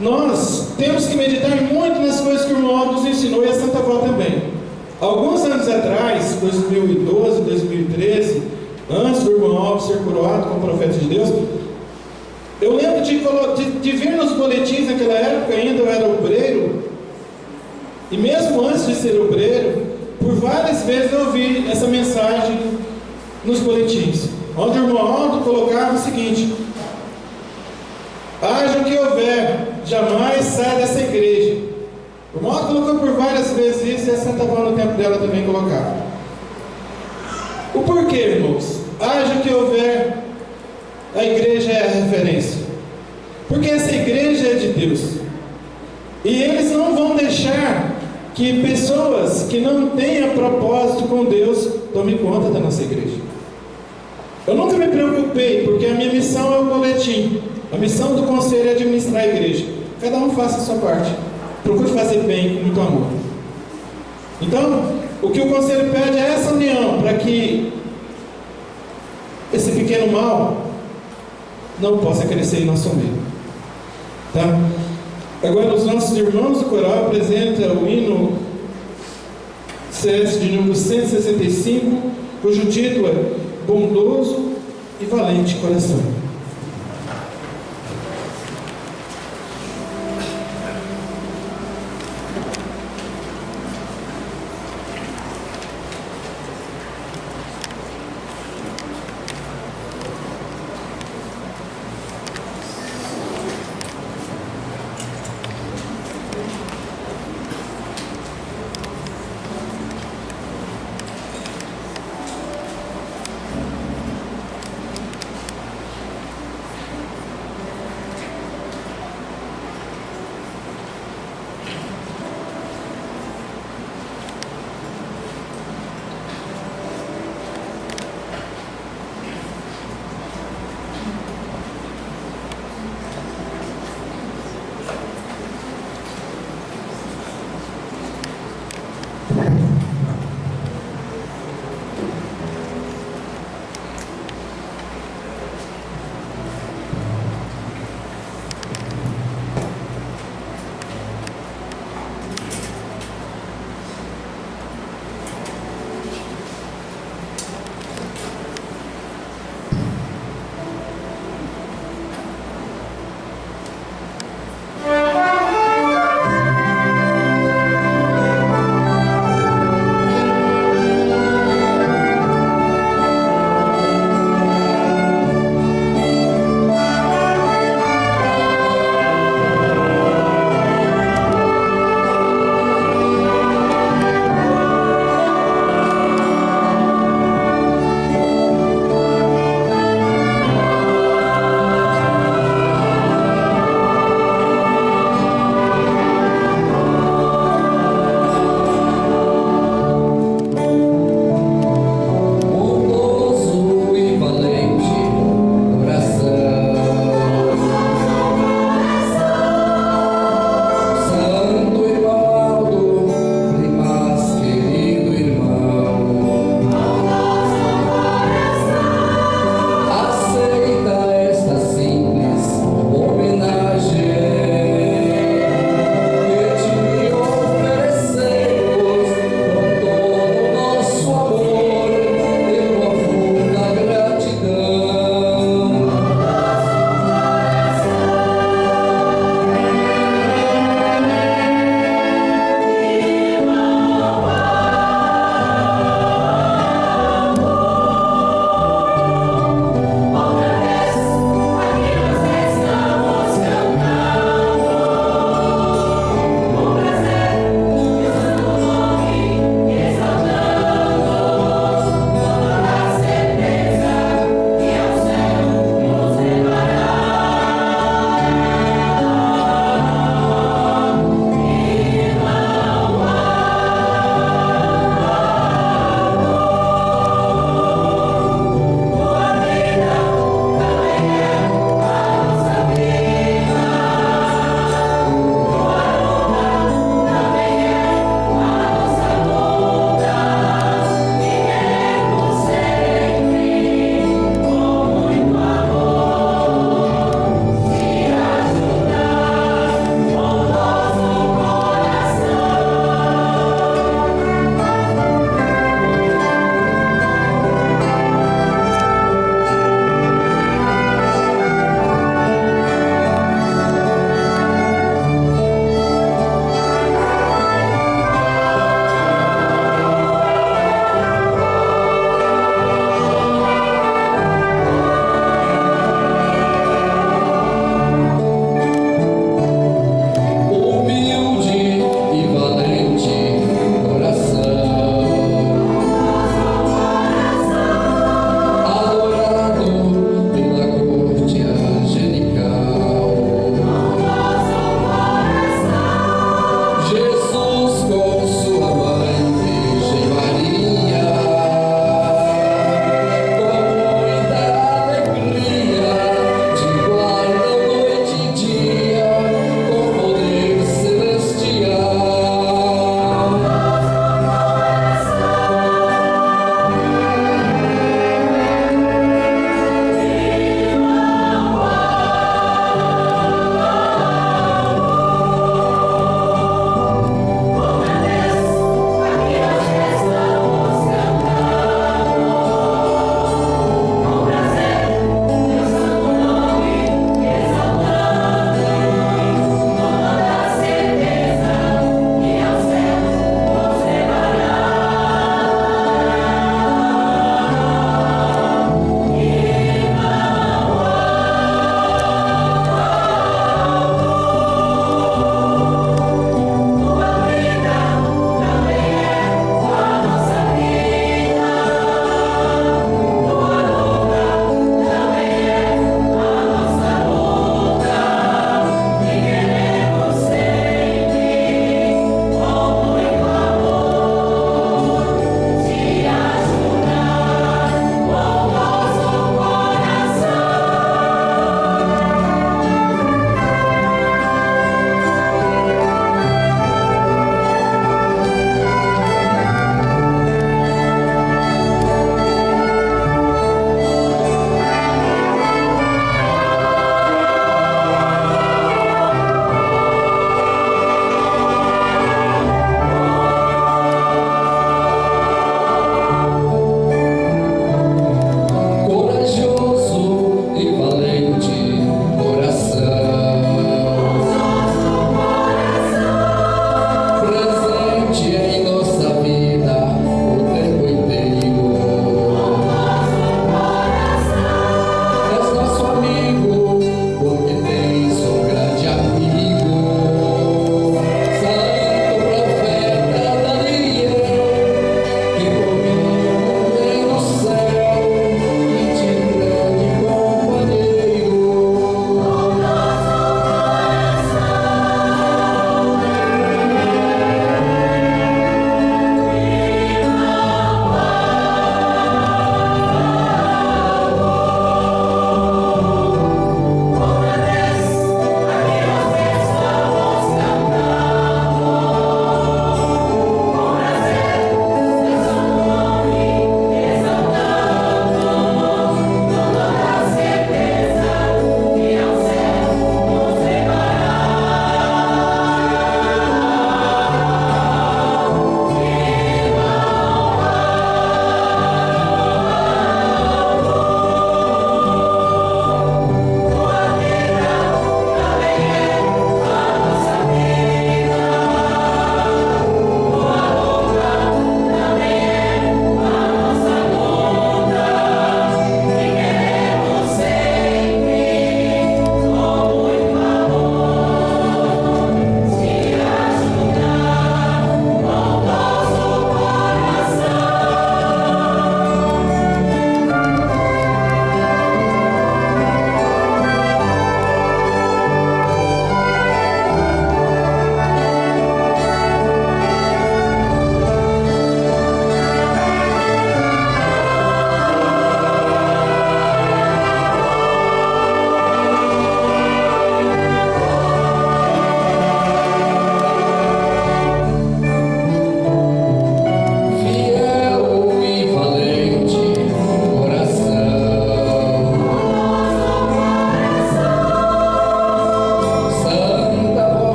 nós temos que meditar muito nas coisas que o irmão Aldo nos ensinou e a Santa Avó também. Alguns anos atrás, 2012, 2013, antes do irmão Aldo ser coroado como profeta de Deus, eu lembro de vir nos boletins naquela época, ainda eu era obreiro, e mesmo antes de ser obreiro, por várias vezes eu ouvi essa mensagem nos boletins, onde o irmão Aldo colocava o seguinte: haja o que houver, jamais sai dessa igreja. O irmão Aldo colocou por várias vezes isso, e a Santa Avó no tempo dela também colocava. O porquê, irmãos? Haja o que houver, a igreja é a referência. Porque essa igreja é de Deus. E eles não vão deixar que pessoas que não tenham propósito com Deus tomem conta da nossa igreja. Eu nunca me preocupei, porque a minha missão é o boletim. A missão do conselho é administrar a igreja. Cada um faça a sua parte. Procure fazer bem, com muito amor. Então, o que o conselho pede é essa união, para que esse pequeno mal não possa crescer em nosso meio. Tá? Agora, os nossos irmãos do coral apresentam o hino CS de número 165, cujo título é Bondoso e Valente Coração.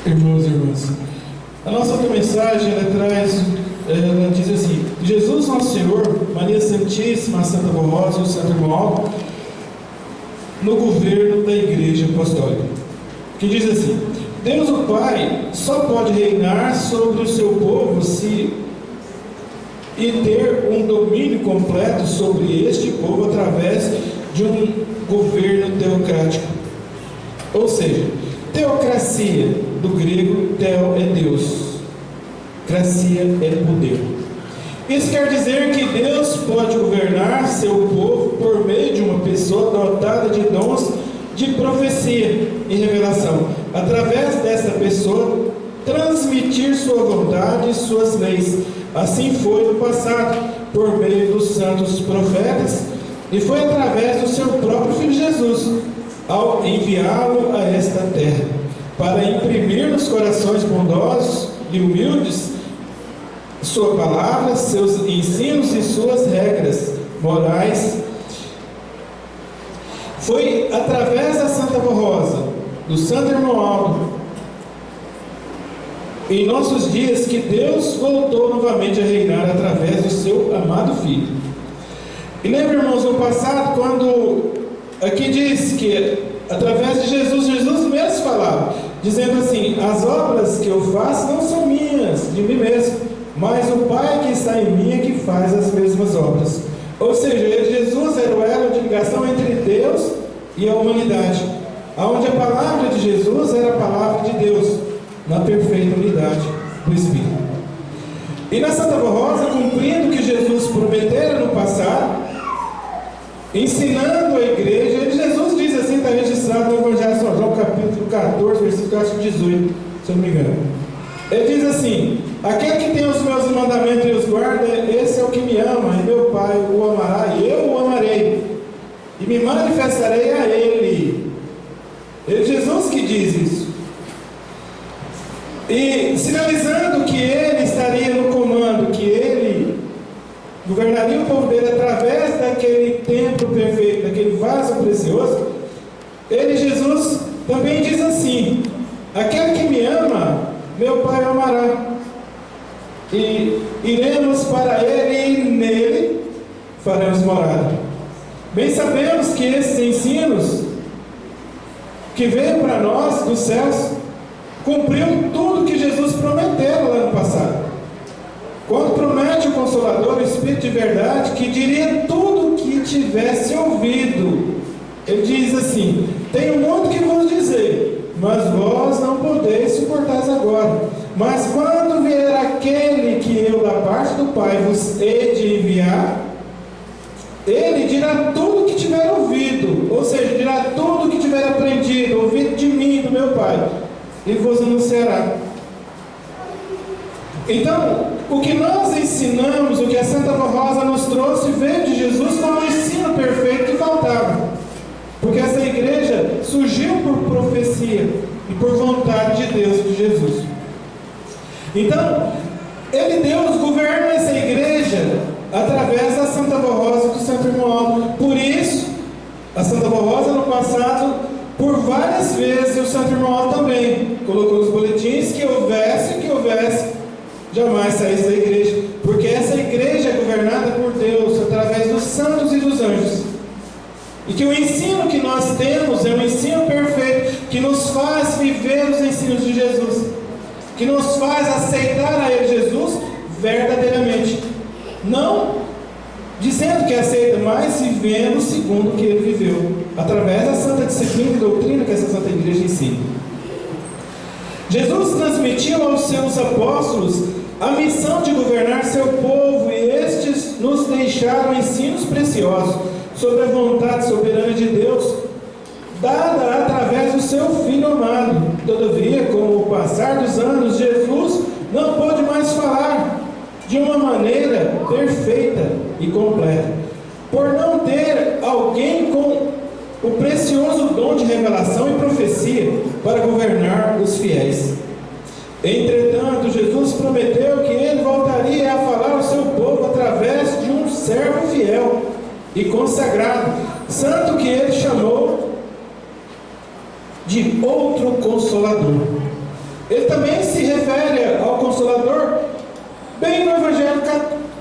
Irmãos e irmãs, a nossa outra mensagem, ela diz assim: Jesus Nosso Senhor, Maria Santíssima, a Santa Rosa e o Santo Irmão no governo da Igreja Apostólica, que diz assim: Deus o Pai só pode reinar sobre o seu povo e ter um domínio completo sobre este povo através de um governo teocrático. Ou seja, teocracia, do grego, teo é Deus, cracia é poder. Isso quer dizer que Deus pode governar seu povo por meio de uma pessoa dotada de dons de profecia e revelação. Através desta pessoa, transmitir sua vontade e suas leis. Assim foi no passado, por meio dos santos profetas, e foi através do seu próprio Filho Jesus, ao enviá-lo a esta terra, para imprimir nos corações bondosos e humildes sua palavra, seus ensinos e suas regras morais. Foi através da Santa Rosa, do Santo Irmão Aldo, em nossos dias, que Deus voltou novamente a reinar através do seu amado Filho. E lembra, irmãos, no passado, quando aqui diz que através de Jesus mesmo falava, dizendo assim: as obras que eu faço não são minhas, de mim mesmo, mas o Pai que está em mim é que faz as mesmas obras. Ou seja, Jesus era o elo de ligação entre Deus e a humanidade, onde a palavra de Jesus era a palavra de Deus, na perfeita unidade do Espírito. E na Santa Rosa, cumprindo o que Jesus prometera no passado, ensinando a igreja, Jesus diz assim, está registrado no Evangelho de São João, capítulo 14, versículo 18, se eu não me engano. Ele diz assim: aquele que tem os meus mandamentos e os guarda, esse é o que me ama, e meu Pai o amará, e eu o amarei, e me manifestarei a ele. É Jesus que diz isso. E sinalizando que ele estaria no comando, que ele governaria o povo dele através daquele templo perfeito, daquele vaso precioso, ele, Jesus, também diz assim: aquele que me ama, meu Pai o amará, e iremos para ele, e nele faremos morada. Bem sabemos que esses ensinos que veio para nós dos céus cumpriu tudo que Jesus prometeu lá no passado. Quando promete o Consolador, o Espírito de verdade, que diria tudo o que tivesse ouvido, ele diz assim: tenho muito que vos dizer, mas vós não podeis suportar agora. Mas quando vier aquele que eu da parte do Pai vos hei de enviar, ele dirá tudo o que tiver ouvido, ou seja, dirá tudo o que tiver aprendido, ouvido de mim, do meu Pai, e vos anunciará. Então, o que nós ensinamos, o que a Santa Rosa nos trouxe, veio de Jesus como um ensino perfeito que faltava. Porque essa igreja surgiu por profecia e por vontade de Deus, de Jesus. Então, Deus governa essa igreja através da Santa Rosa e do Santo Irmão Aldo. Por isso, a Santa Rosa no passado, por várias vezes, e o Santo Irmão Aldo também colocou nos boletins que houvesse, jamais saísse da igreja, porque essa igreja é governada por Deus através dos santos e dos anjos, e que o ensino que nós temos é um ensino perfeito, que nos faz viver os ensinos de Jesus, que nos faz aceitar a Ele, Jesus, verdadeiramente, não dizendo que aceita, mas vivendo segundo o que Ele viveu, através da santa disciplina e doutrina que essa Santa Igreja ensina. Jesus transmitiu aos seus apóstolos a missão de governar seu povo, e estes nos deixaram ensinos preciosos sobre a vontade soberana de Deus, dada através do seu Filho amado. Todavia, com o passar dos anos, Jesus não pôde mais falar de uma maneira perfeita e completa, por não ter alguém com o precioso dom de revelação e profecia para governar os fiéis. Entretanto, Jesus prometeu que Ele voltaria a falar ao seu povo através de um servo fiel e consagrado, santo, que Ele chamou de outro Consolador. ele também se refere ao Consolador, bem no Evangelho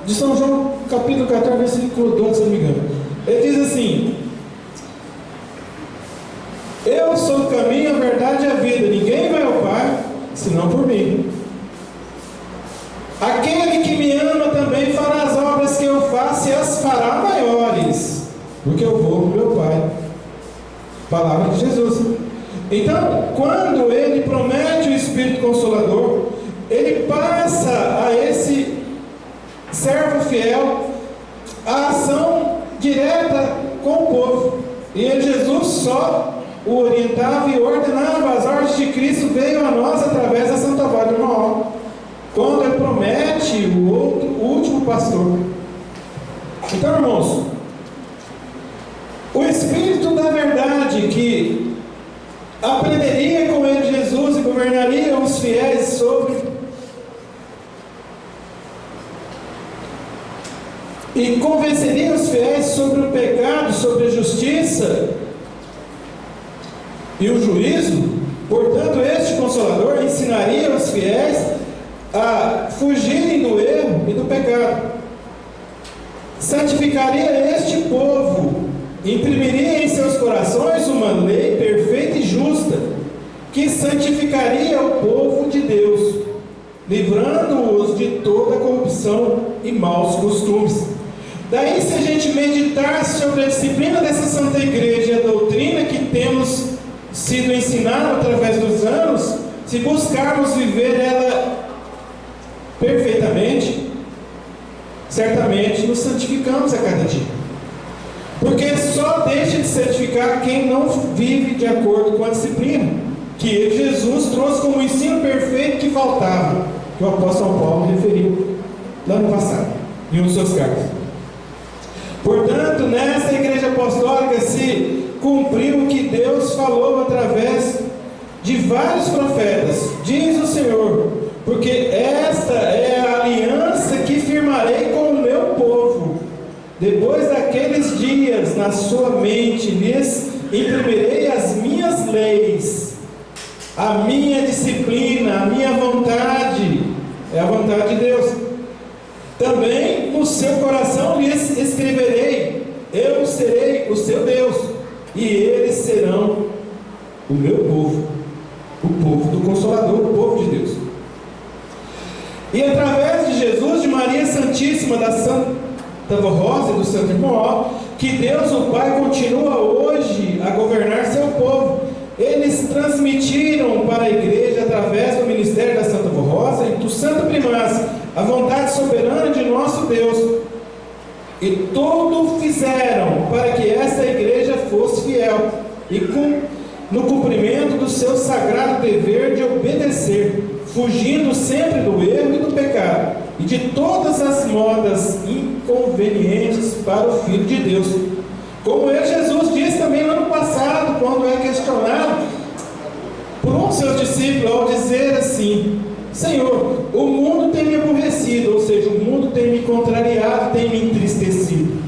de São João, capítulo 14, versículo 12, se não me engano. Ele diz assim: eu sou o caminho, a verdade e a vida, ninguém vai ao Pai, senão por mim. Aquele que me ama também fará as obras que eu faço e as fará maiores, porque eu vou para o meu Pai. Palavra de Jesus. Então, quando ele promete o Espírito Consolador, ele passa a esse servo fiel a ação direta com o povo. E ele, Jesus, só o orientava e ordenava. As ordens de Cristo veio a nós através da Santa Voz do Manual, quando ele promete o último pastor. Então, irmãos, o Espírito da verdade que aprenderia com ele Jesus e governaria os fiéis sobre e convenceria os fiéis sobre o pecado, sobre a justiça e o juízo. Portanto, este Consolador ensinaria os fiéis a fugirem do erro e do pecado, santificaria este povo, imprimiria em seus corações uma lei perfeita e justa, que santificaria o povo de Deus, livrando-os de toda corrupção e maus costumes. Daí, se a gente meditar sobre a disciplina dessa Santa Igreja e a doutrina que temos sido ensinado através dos anos, se buscarmos viver ela perfeitamente, certamente nos santificamos a cada dia. Porque só deixa de santificar quem não vive de acordo com a disciplina que ele, Jesus, trouxe como ensino perfeito que faltava, que o apóstolo Paulo referiu lá no passado, em um dos seus cartas. Portanto, nessa igreja apostólica se cumpriu o que Deus falou através de vários profetas, diz o Senhor, porque esta é a aliança que firmarei com o meu povo. Depois daqueles dias, na sua mente, lhes imprimirei as minhas leis, a minha disciplina, a minha vontade, é a vontade de Deus. Também no seu coração lhes escreverei, eu serei o seu Deus, e eles serão o meu povo, o povo do Consolador, o povo de Deus. E através de Jesus, de Maria Santíssima, da Santa Rosa e do Santo Irmão, que Deus o Pai continua hoje a governar seu povo. Eles transmitiram para a igreja, através do ministério da Santa Rosa e do Santo Primaz, a vontade soberana de nosso Deus, e tudo fizeram para que essa igreja fosse fiel e no cumprimento do seu sagrado dever de obedecer, fugindo sempre do erro e do pecado e de todas as modas inconvenientes para o Filho de Deus. Como ele, Jesus, disse também no ano passado, quando é questionado por um dos seus discípulos, ao dizer assim: Senhor, o mundo tem me aborrecido, ou seja, o mundo tem me contrariado, tem me entristecido.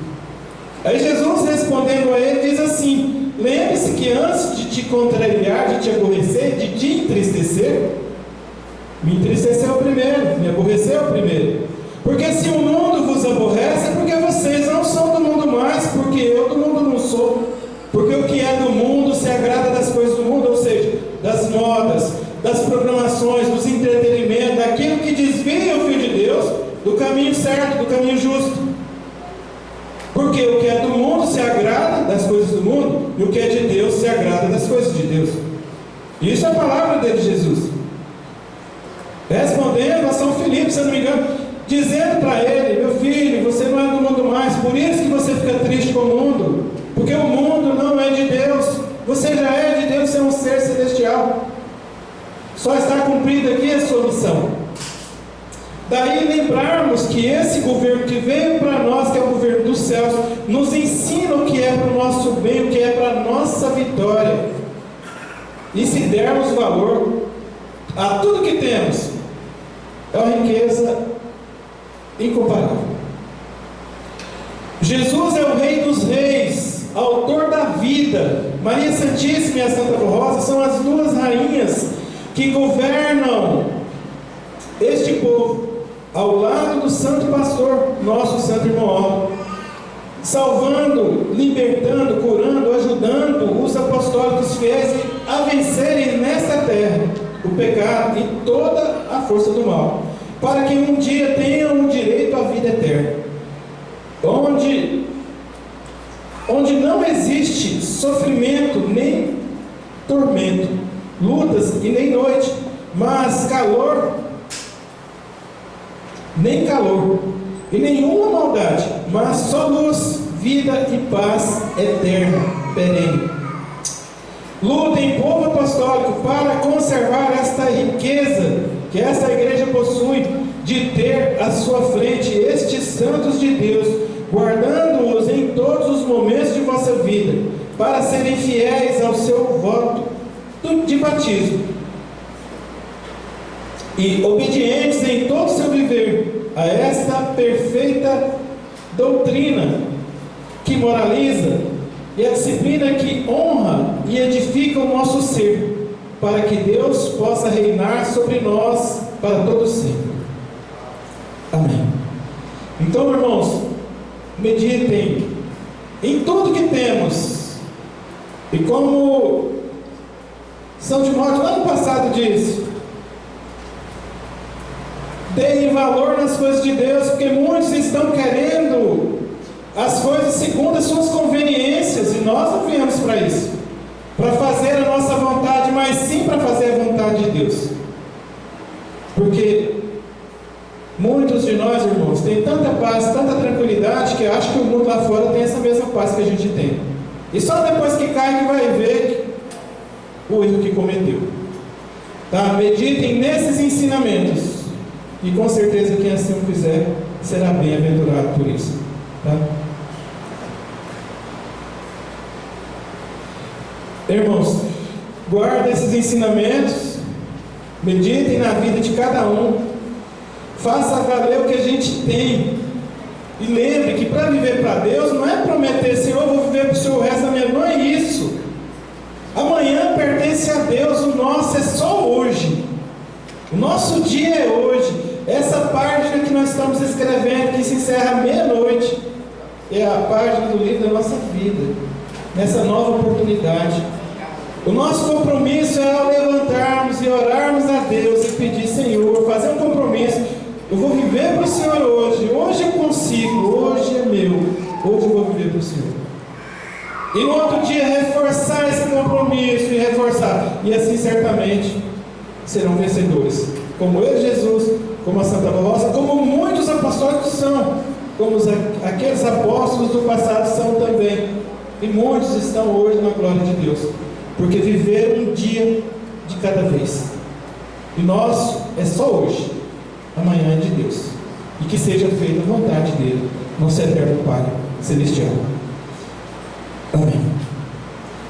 Aí Jesus, respondendo a ele, diz assim: lembre-se que antes de te contrariar, de te aborrecer, de te entristecer, me entristeceu primeiro, me aborreceu primeiro. Porque se o mundo vos aborrece, é porque vocês não são do mundo mais, porque eu do mundo não sou. Porque o que é do mundo se agrada das coisas do mundo, ou seja, das modas, das programações, dos entretenimentos, daquilo que desvia o Filho de Deus do caminho certo, do caminho justo. Porque o que é do mundo se agrada das coisas do mundo, e o que é de Deus se agrada das coisas de Deus. Isso é a palavra dele, Jesus. Respondendo a São Filipe, se eu não me engano, dizendo para ele: meu filho, você não é do mundo mais, por isso que você fica triste com o mundo, porque o mundo não é de Deus, você já é de Deus, você é um ser celestial, só está cumprida aqui a sua missão. Daí lembrarmos que esse governo que veio para nós, que é o governo dos céus, nos ensina o que é para o nosso bem, o que é para a nossa vitória, e se dermos valor a tudo que temos, é uma riqueza incomparável. Jesus é o Rei dos Reis, autor da vida. Maria Santíssima e a Santa Rosa são as duas rainhas que governam este povo, ao lado do santo pastor, nosso santo irmão Aldo, salvando, libertando, curando, ajudando os apostólicos fiéis a vencerem nesta terra o pecado e toda a força do mal, para que um dia tenham o direito à vida eterna, onde não existe sofrimento nem tormento, lutas e nem noite, mas nem calor e nenhuma maldade, mas só luz, vida e paz eterna, perene. Lutem, povo apostólico, para conservar esta riqueza que esta igreja possui, de ter à sua frente estes santos de Deus, guardando-os em todos os momentos de vossa vida, para serem fiéis ao seu voto de batismo e obedientes em todo o seu viver a esta perfeita doutrina que moraliza e a disciplina que honra e edifica o nosso ser, para que Deus possa reinar sobre nós para todo sempre. Amém. Então, irmãos, meditem em tudo que temos, e como São Timóteo ano passado disse, deem valor nas coisas de Deus, porque muitos estão querendo as coisas segundo as suas conveniências, e nós não viemos para isso, para fazer a nossa vontade, mas sim para fazer a vontade de Deus. Porque muitos de nós, irmãos, têm tanta paz, tanta tranquilidade, que acham que o mundo lá fora tem essa mesma paz que a gente tem, e só depois que cai que vai ver o erro que cometeu. Tá? Meditem nesses ensinamentos, e com certeza quem assim o fizer será bem-aventurado por isso. Tá? Irmãos, guardem esses ensinamentos, meditem na vida de cada um, faça valer o que a gente tem, e lembre que para viver para Deus não é prometer, Senhor, eu vou viver para o Senhor o resto da minha vida, não é isso. Amanhã pertence a Deus, o nosso é só hoje, o nosso dia é hoje. Essa página que nós estamos escrevendo, que se encerra à meia-noite, é a página do livro da nossa vida, nessa nova oportunidade. O nosso compromisso é ao levantarmos e orarmos a Deus e pedir, Senhor, fazer um compromisso. Eu vou viver para o Senhor hoje eu consigo, hoje é meu, hoje eu vou viver para o Senhor. E no outro dia reforçar esse compromisso e reforçar, e assim certamente serão vencedores, como eu, Jesus, como a Santa Rosa, como muitos apóstolos são, como aqueles apóstolos do passado são também, e muitos estão hoje na glória de Deus, porque viveram um dia de cada vez, e nós é só hoje, amanhã é de Deus, e que seja feita a vontade dele, nosso eterno Pai celestial. Amém.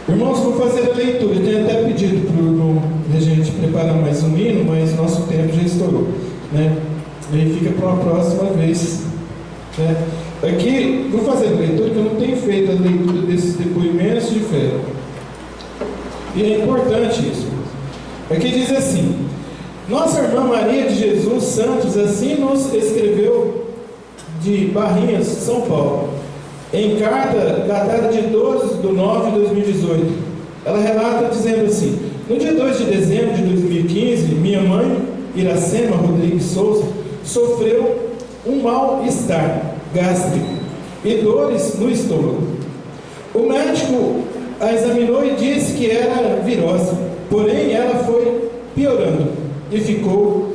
Irmãos, vou fazer a leitura. Eu tenho até pedido para o irmão a gente preparar mais um hino, mas nosso tempo já estourou, né? Aí fica para uma próxima vez, né? Aqui, vou fazer a leitura, que eu não tenho feito a leitura desses depoimentos de fé, e é importante isso. Aqui diz assim: nossa irmã Maria de Jesus Santos assim nos escreveu de Barrinhas, São Paulo, em carta datada de 12/9/2018. Ela relata dizendo assim: no dia 2 de dezembro de 2015, minha mãe, Iracema Rodrigues Souza, sofreu um mal-estar gástrico e dores no estômago. O médico a examinou e disse que era virose, porém ela foi piorando e ficou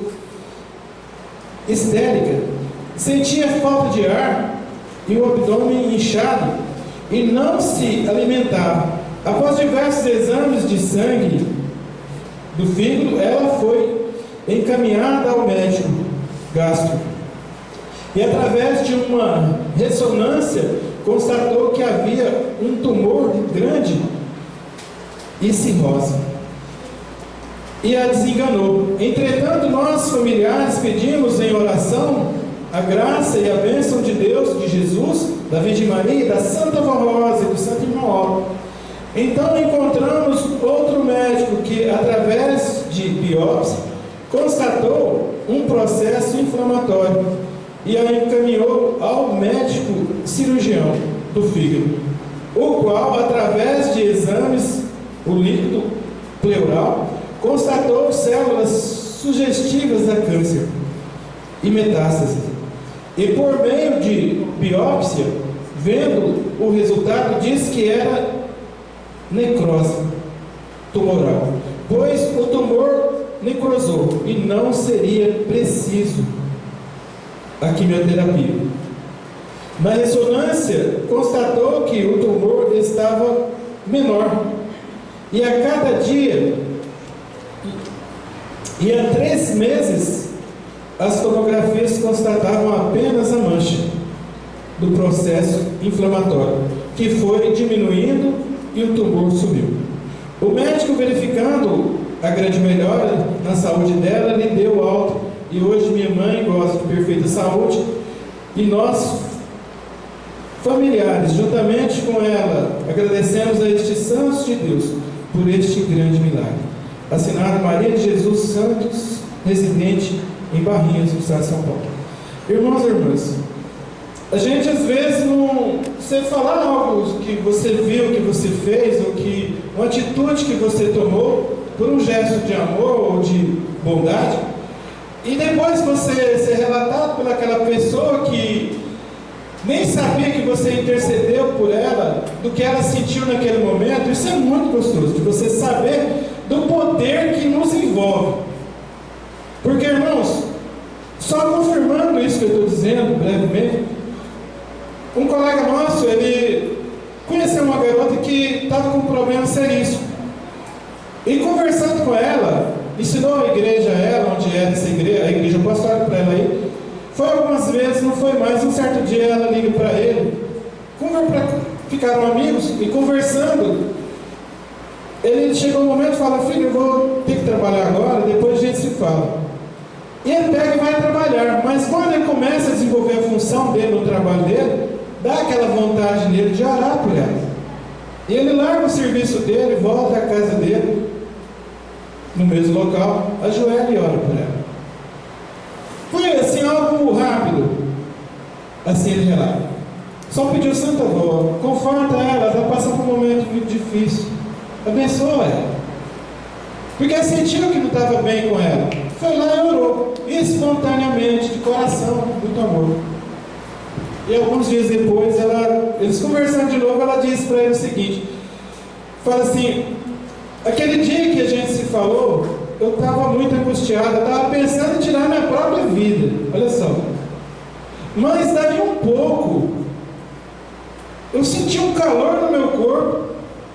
histérica. Sentia falta de ar e o abdômen inchado e não se alimentava. Após diversos exames de sangue do fígado, ela foi encaminhada ao médico gástrico e, através de uma ressonância, constatou que havia um tumor grande e cirrose, e a desenganou. Entretanto, nós familiares pedimos em oração a graça e a bênção de Deus, de Jesus, da Virgem Maria, da Santa Rosa e do Santo Irmão Aldo. Então encontramos outro médico que, através de biópsia, constatou um processo inflamatório e a encaminhou ao médico cirurgião do fígado, o qual, através de exames, o líquido pleural, constatou células sugestivas a câncer e metástase. E por meio de biópsia, vendo o resultado, disse que era necrose tumoral, pois o tumor necrosou e não seria preciso a quimioterapia. Na ressonância, constatou que o tumor estava menor, e a cada dia, e há 3 meses, as tomografias constatavam apenas a mancha do processo inflamatório, que foi diminuindo e o tumor sumiu. O médico, verificando a grande melhora na saúde dela, lhe deu alta, e hoje minha mãe goza de perfeita saúde, e nós, familiares, juntamente com ela, agradecemos a estes santos de Deus por este grande milagre. Assinado Maria de Jesus Santos, residente em Barrinhos, no estado de São Paulo. Irmãos e irmãs, a gente às vezes não... Você falar algo que você viu, que você fez, ou que uma atitude que você tomou, por um gesto de amor ou de bondade, e depois você ser relatado por aquela pessoa que nem sabia que você intercedeu por ela, do que ela sentiu naquele momento. Isso é muito gostoso, de você saber do poder que nos envolve. Porque, irmãos, só confirmando isso que eu estou dizendo brevemente, um colega nosso, ele conheceu uma garota que estava com um problema seríssimo, e conversando com ela, ensinou a igreja a ela, onde era essa igreja, a igreja apostólica para ela ir. Foi algumas vezes, não foi mais. Um certo dia ela liga para ele, ficaram amigos, e conversando, ele chegou um momento e fala: filho, eu vou ter que trabalhar agora, depois a gente se fala. E ele pega e vai trabalhar, mas quando ele começa a desenvolver a função dele no trabalho dele, dá aquela vontade nele de orar por ela. E ele larga o serviço dele, volta à casa dele, no mesmo local, ajoelha e ora por ela. Foi assim, algo rápido. Assim ele relata. Só pediu: Santa Avó, conforta ela está passando por um momento muito difícil, abençoa ela. Porque sentiu que não estava bem com ela. Foi lá e orou, espontaneamente, de coração, muito amor. E alguns dias depois, eles conversando de novo, ela disse para ele o seguinte: fala assim, aquele dia que a gente se falou, eu estava muito angustiada, estava pensando em tirar minha própria vida, olha só. Mas daí um pouco, eu senti um calor no meu corpo,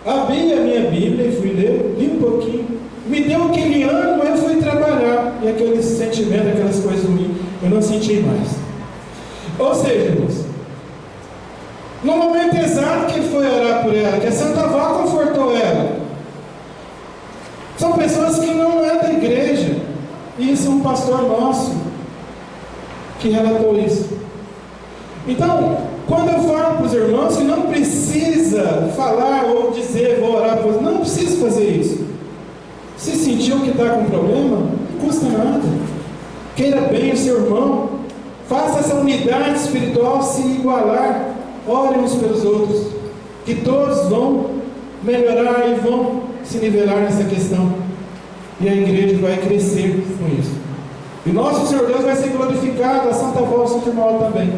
abri a minha Bíblia e fui ler, li um pouquinho, me deu aquele ânimo, eu fui trabalhar, e aquele sentimento, aquelas coisas ruins, eu não senti mais. Ou seja, irmãos, no momento exato que ele foi orar por ela, que a Santa Avó confortou ela, são pessoas que não é da igreja, e isso é um pastor nosso que relatou isso. Então, quando eu falo para os irmãos que não precisa falar ou dizer vou orar por você, não precisa fazer isso. Se sentiu que está com problema, não custa nada. Queira bem o seu irmão, faça essa unidade espiritual se igualar, orem uns pelos outros, que todos vão melhorar e vão se nivelar nessa questão, e a igreja vai crescer com isso, e nosso Senhor Deus vai ser glorificado, a Santa Avó, o Santo Irmão também.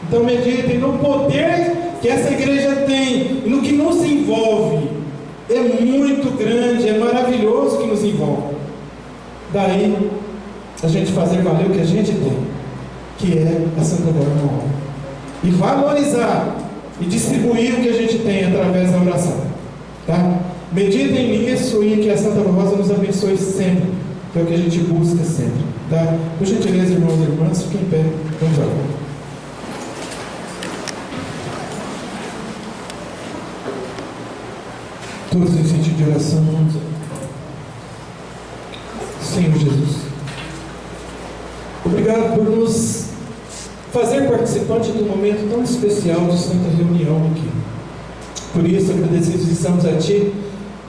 Então meditem no poder que essa igreja tem, e no que nos envolve. É muito grande, é maravilhoso que nos envolve. Daí a gente fazer valer o que a gente tem, que é a Santa Avó Irmão, e valorizar e distribuir o que a gente tem através da oração, tá? Meditem nisso, e que a Santa Rosa nos abençoe sempre, que é o que a gente busca sempre, tá? Por gentileza, irmãos e irmãs, fiquem em pé, vamos orar. Todos em sentido de oração, vamos orar. Senhor Jesus, obrigado por nos fazer participante de um momento tão especial de santa reunião aqui. Por isso, agradecidos estamos a Ti,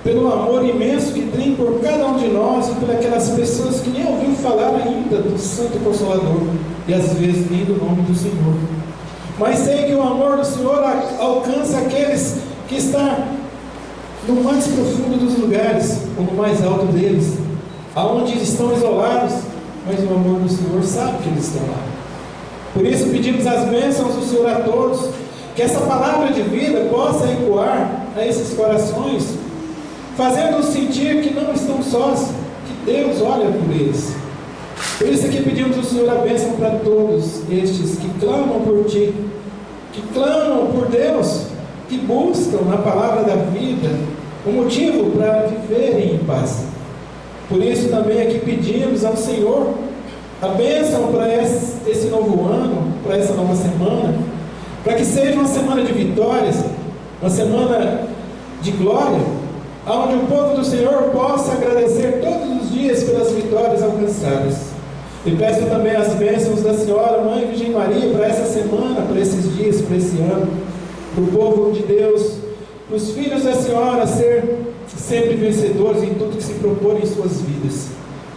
pelo amor imenso que tem por cada um de nós e por aquelas pessoas que nem ouviram falar ainda do Santo Consolador e às vezes nem do nome do Senhor. Mas sei que o amor do Senhor alcança aqueles que estão no mais profundo dos lugares, ou no mais alto deles, aonde estão isolados, mas o amor do Senhor sabe que eles estão lá. Por isso pedimos as bênçãos do Senhor a todos, que essa palavra de vida possa ecoar a esses corações, fazendo-os sentir que não estão sós, que Deus olha por eles. Por isso aqui pedimos ao Senhor a bênção para todos estes que clamam por Ti, que clamam por Deus, que buscam na palavra da vida um motivo para viverem em paz. Por isso também aqui pedimos ao Senhor a bênção para esse novo ano, para essa nova semana, para que seja uma semana de vitórias, uma semana de glória, onde o povo do Senhor possa agradecer todos os dias pelas vitórias alcançadas. E peço também as bênçãos da Senhora, Mãe Virgem Maria, para essa semana, para esses dias, para esse ano, para o povo de Deus, para os filhos da Senhora ser sempre vencedores em tudo que se propor em suas vidas.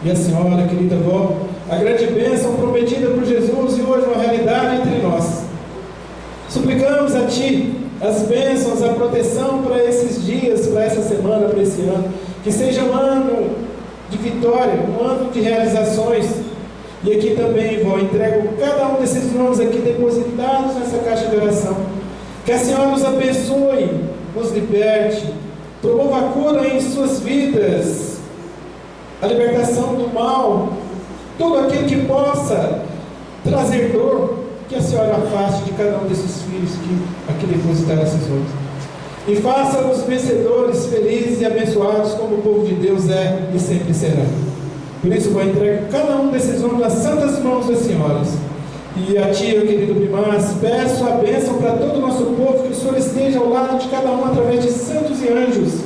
E a Senhora, querida avó, a grande bênção prometida por Jesus e hoje uma realidade entre nós. Suplicamos a Ti as bênçãos, a proteção para esses dias, para essa semana, para esse ano. Que seja um ano de vitória, um ano de realizações. E aqui também, vó, entrego cada um desses nomes aqui depositados nessa caixa de oração. Que a Senhora nos abençoe, nos liberte, promova a cura em suas vidas, a libertação do mal, tudo aquilo que possa trazer dor, que a Senhora afaste de cada um desses filhos que aqui depositaram esses nomes. E faça-os vencedores, felizes e abençoados, como o povo de Deus é e sempre será. Por isso vou entregar cada um desses nomes nas santas mãos das senhoras. E a Ti, querido Primaz, peço a bênção para todo o nosso povo, que o Senhor esteja ao lado de cada um através de santos e anjos,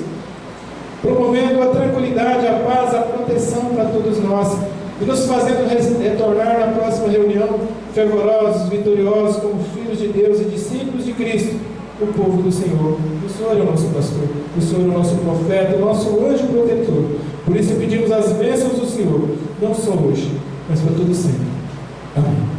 promovendo a tranquilidade, a paz, a proteção para todos nós, e nos fazendo retornar na próxima reunião fervorosos, vitoriosos, como filhos de Deus e discípulos de Cristo, o povo do Senhor. O Senhor é o nosso pastor, o Senhor é o nosso profeta, o nosso anjo protetor. Por isso pedimos as bênçãos do Senhor, não só hoje, mas para todo sempre. Amém.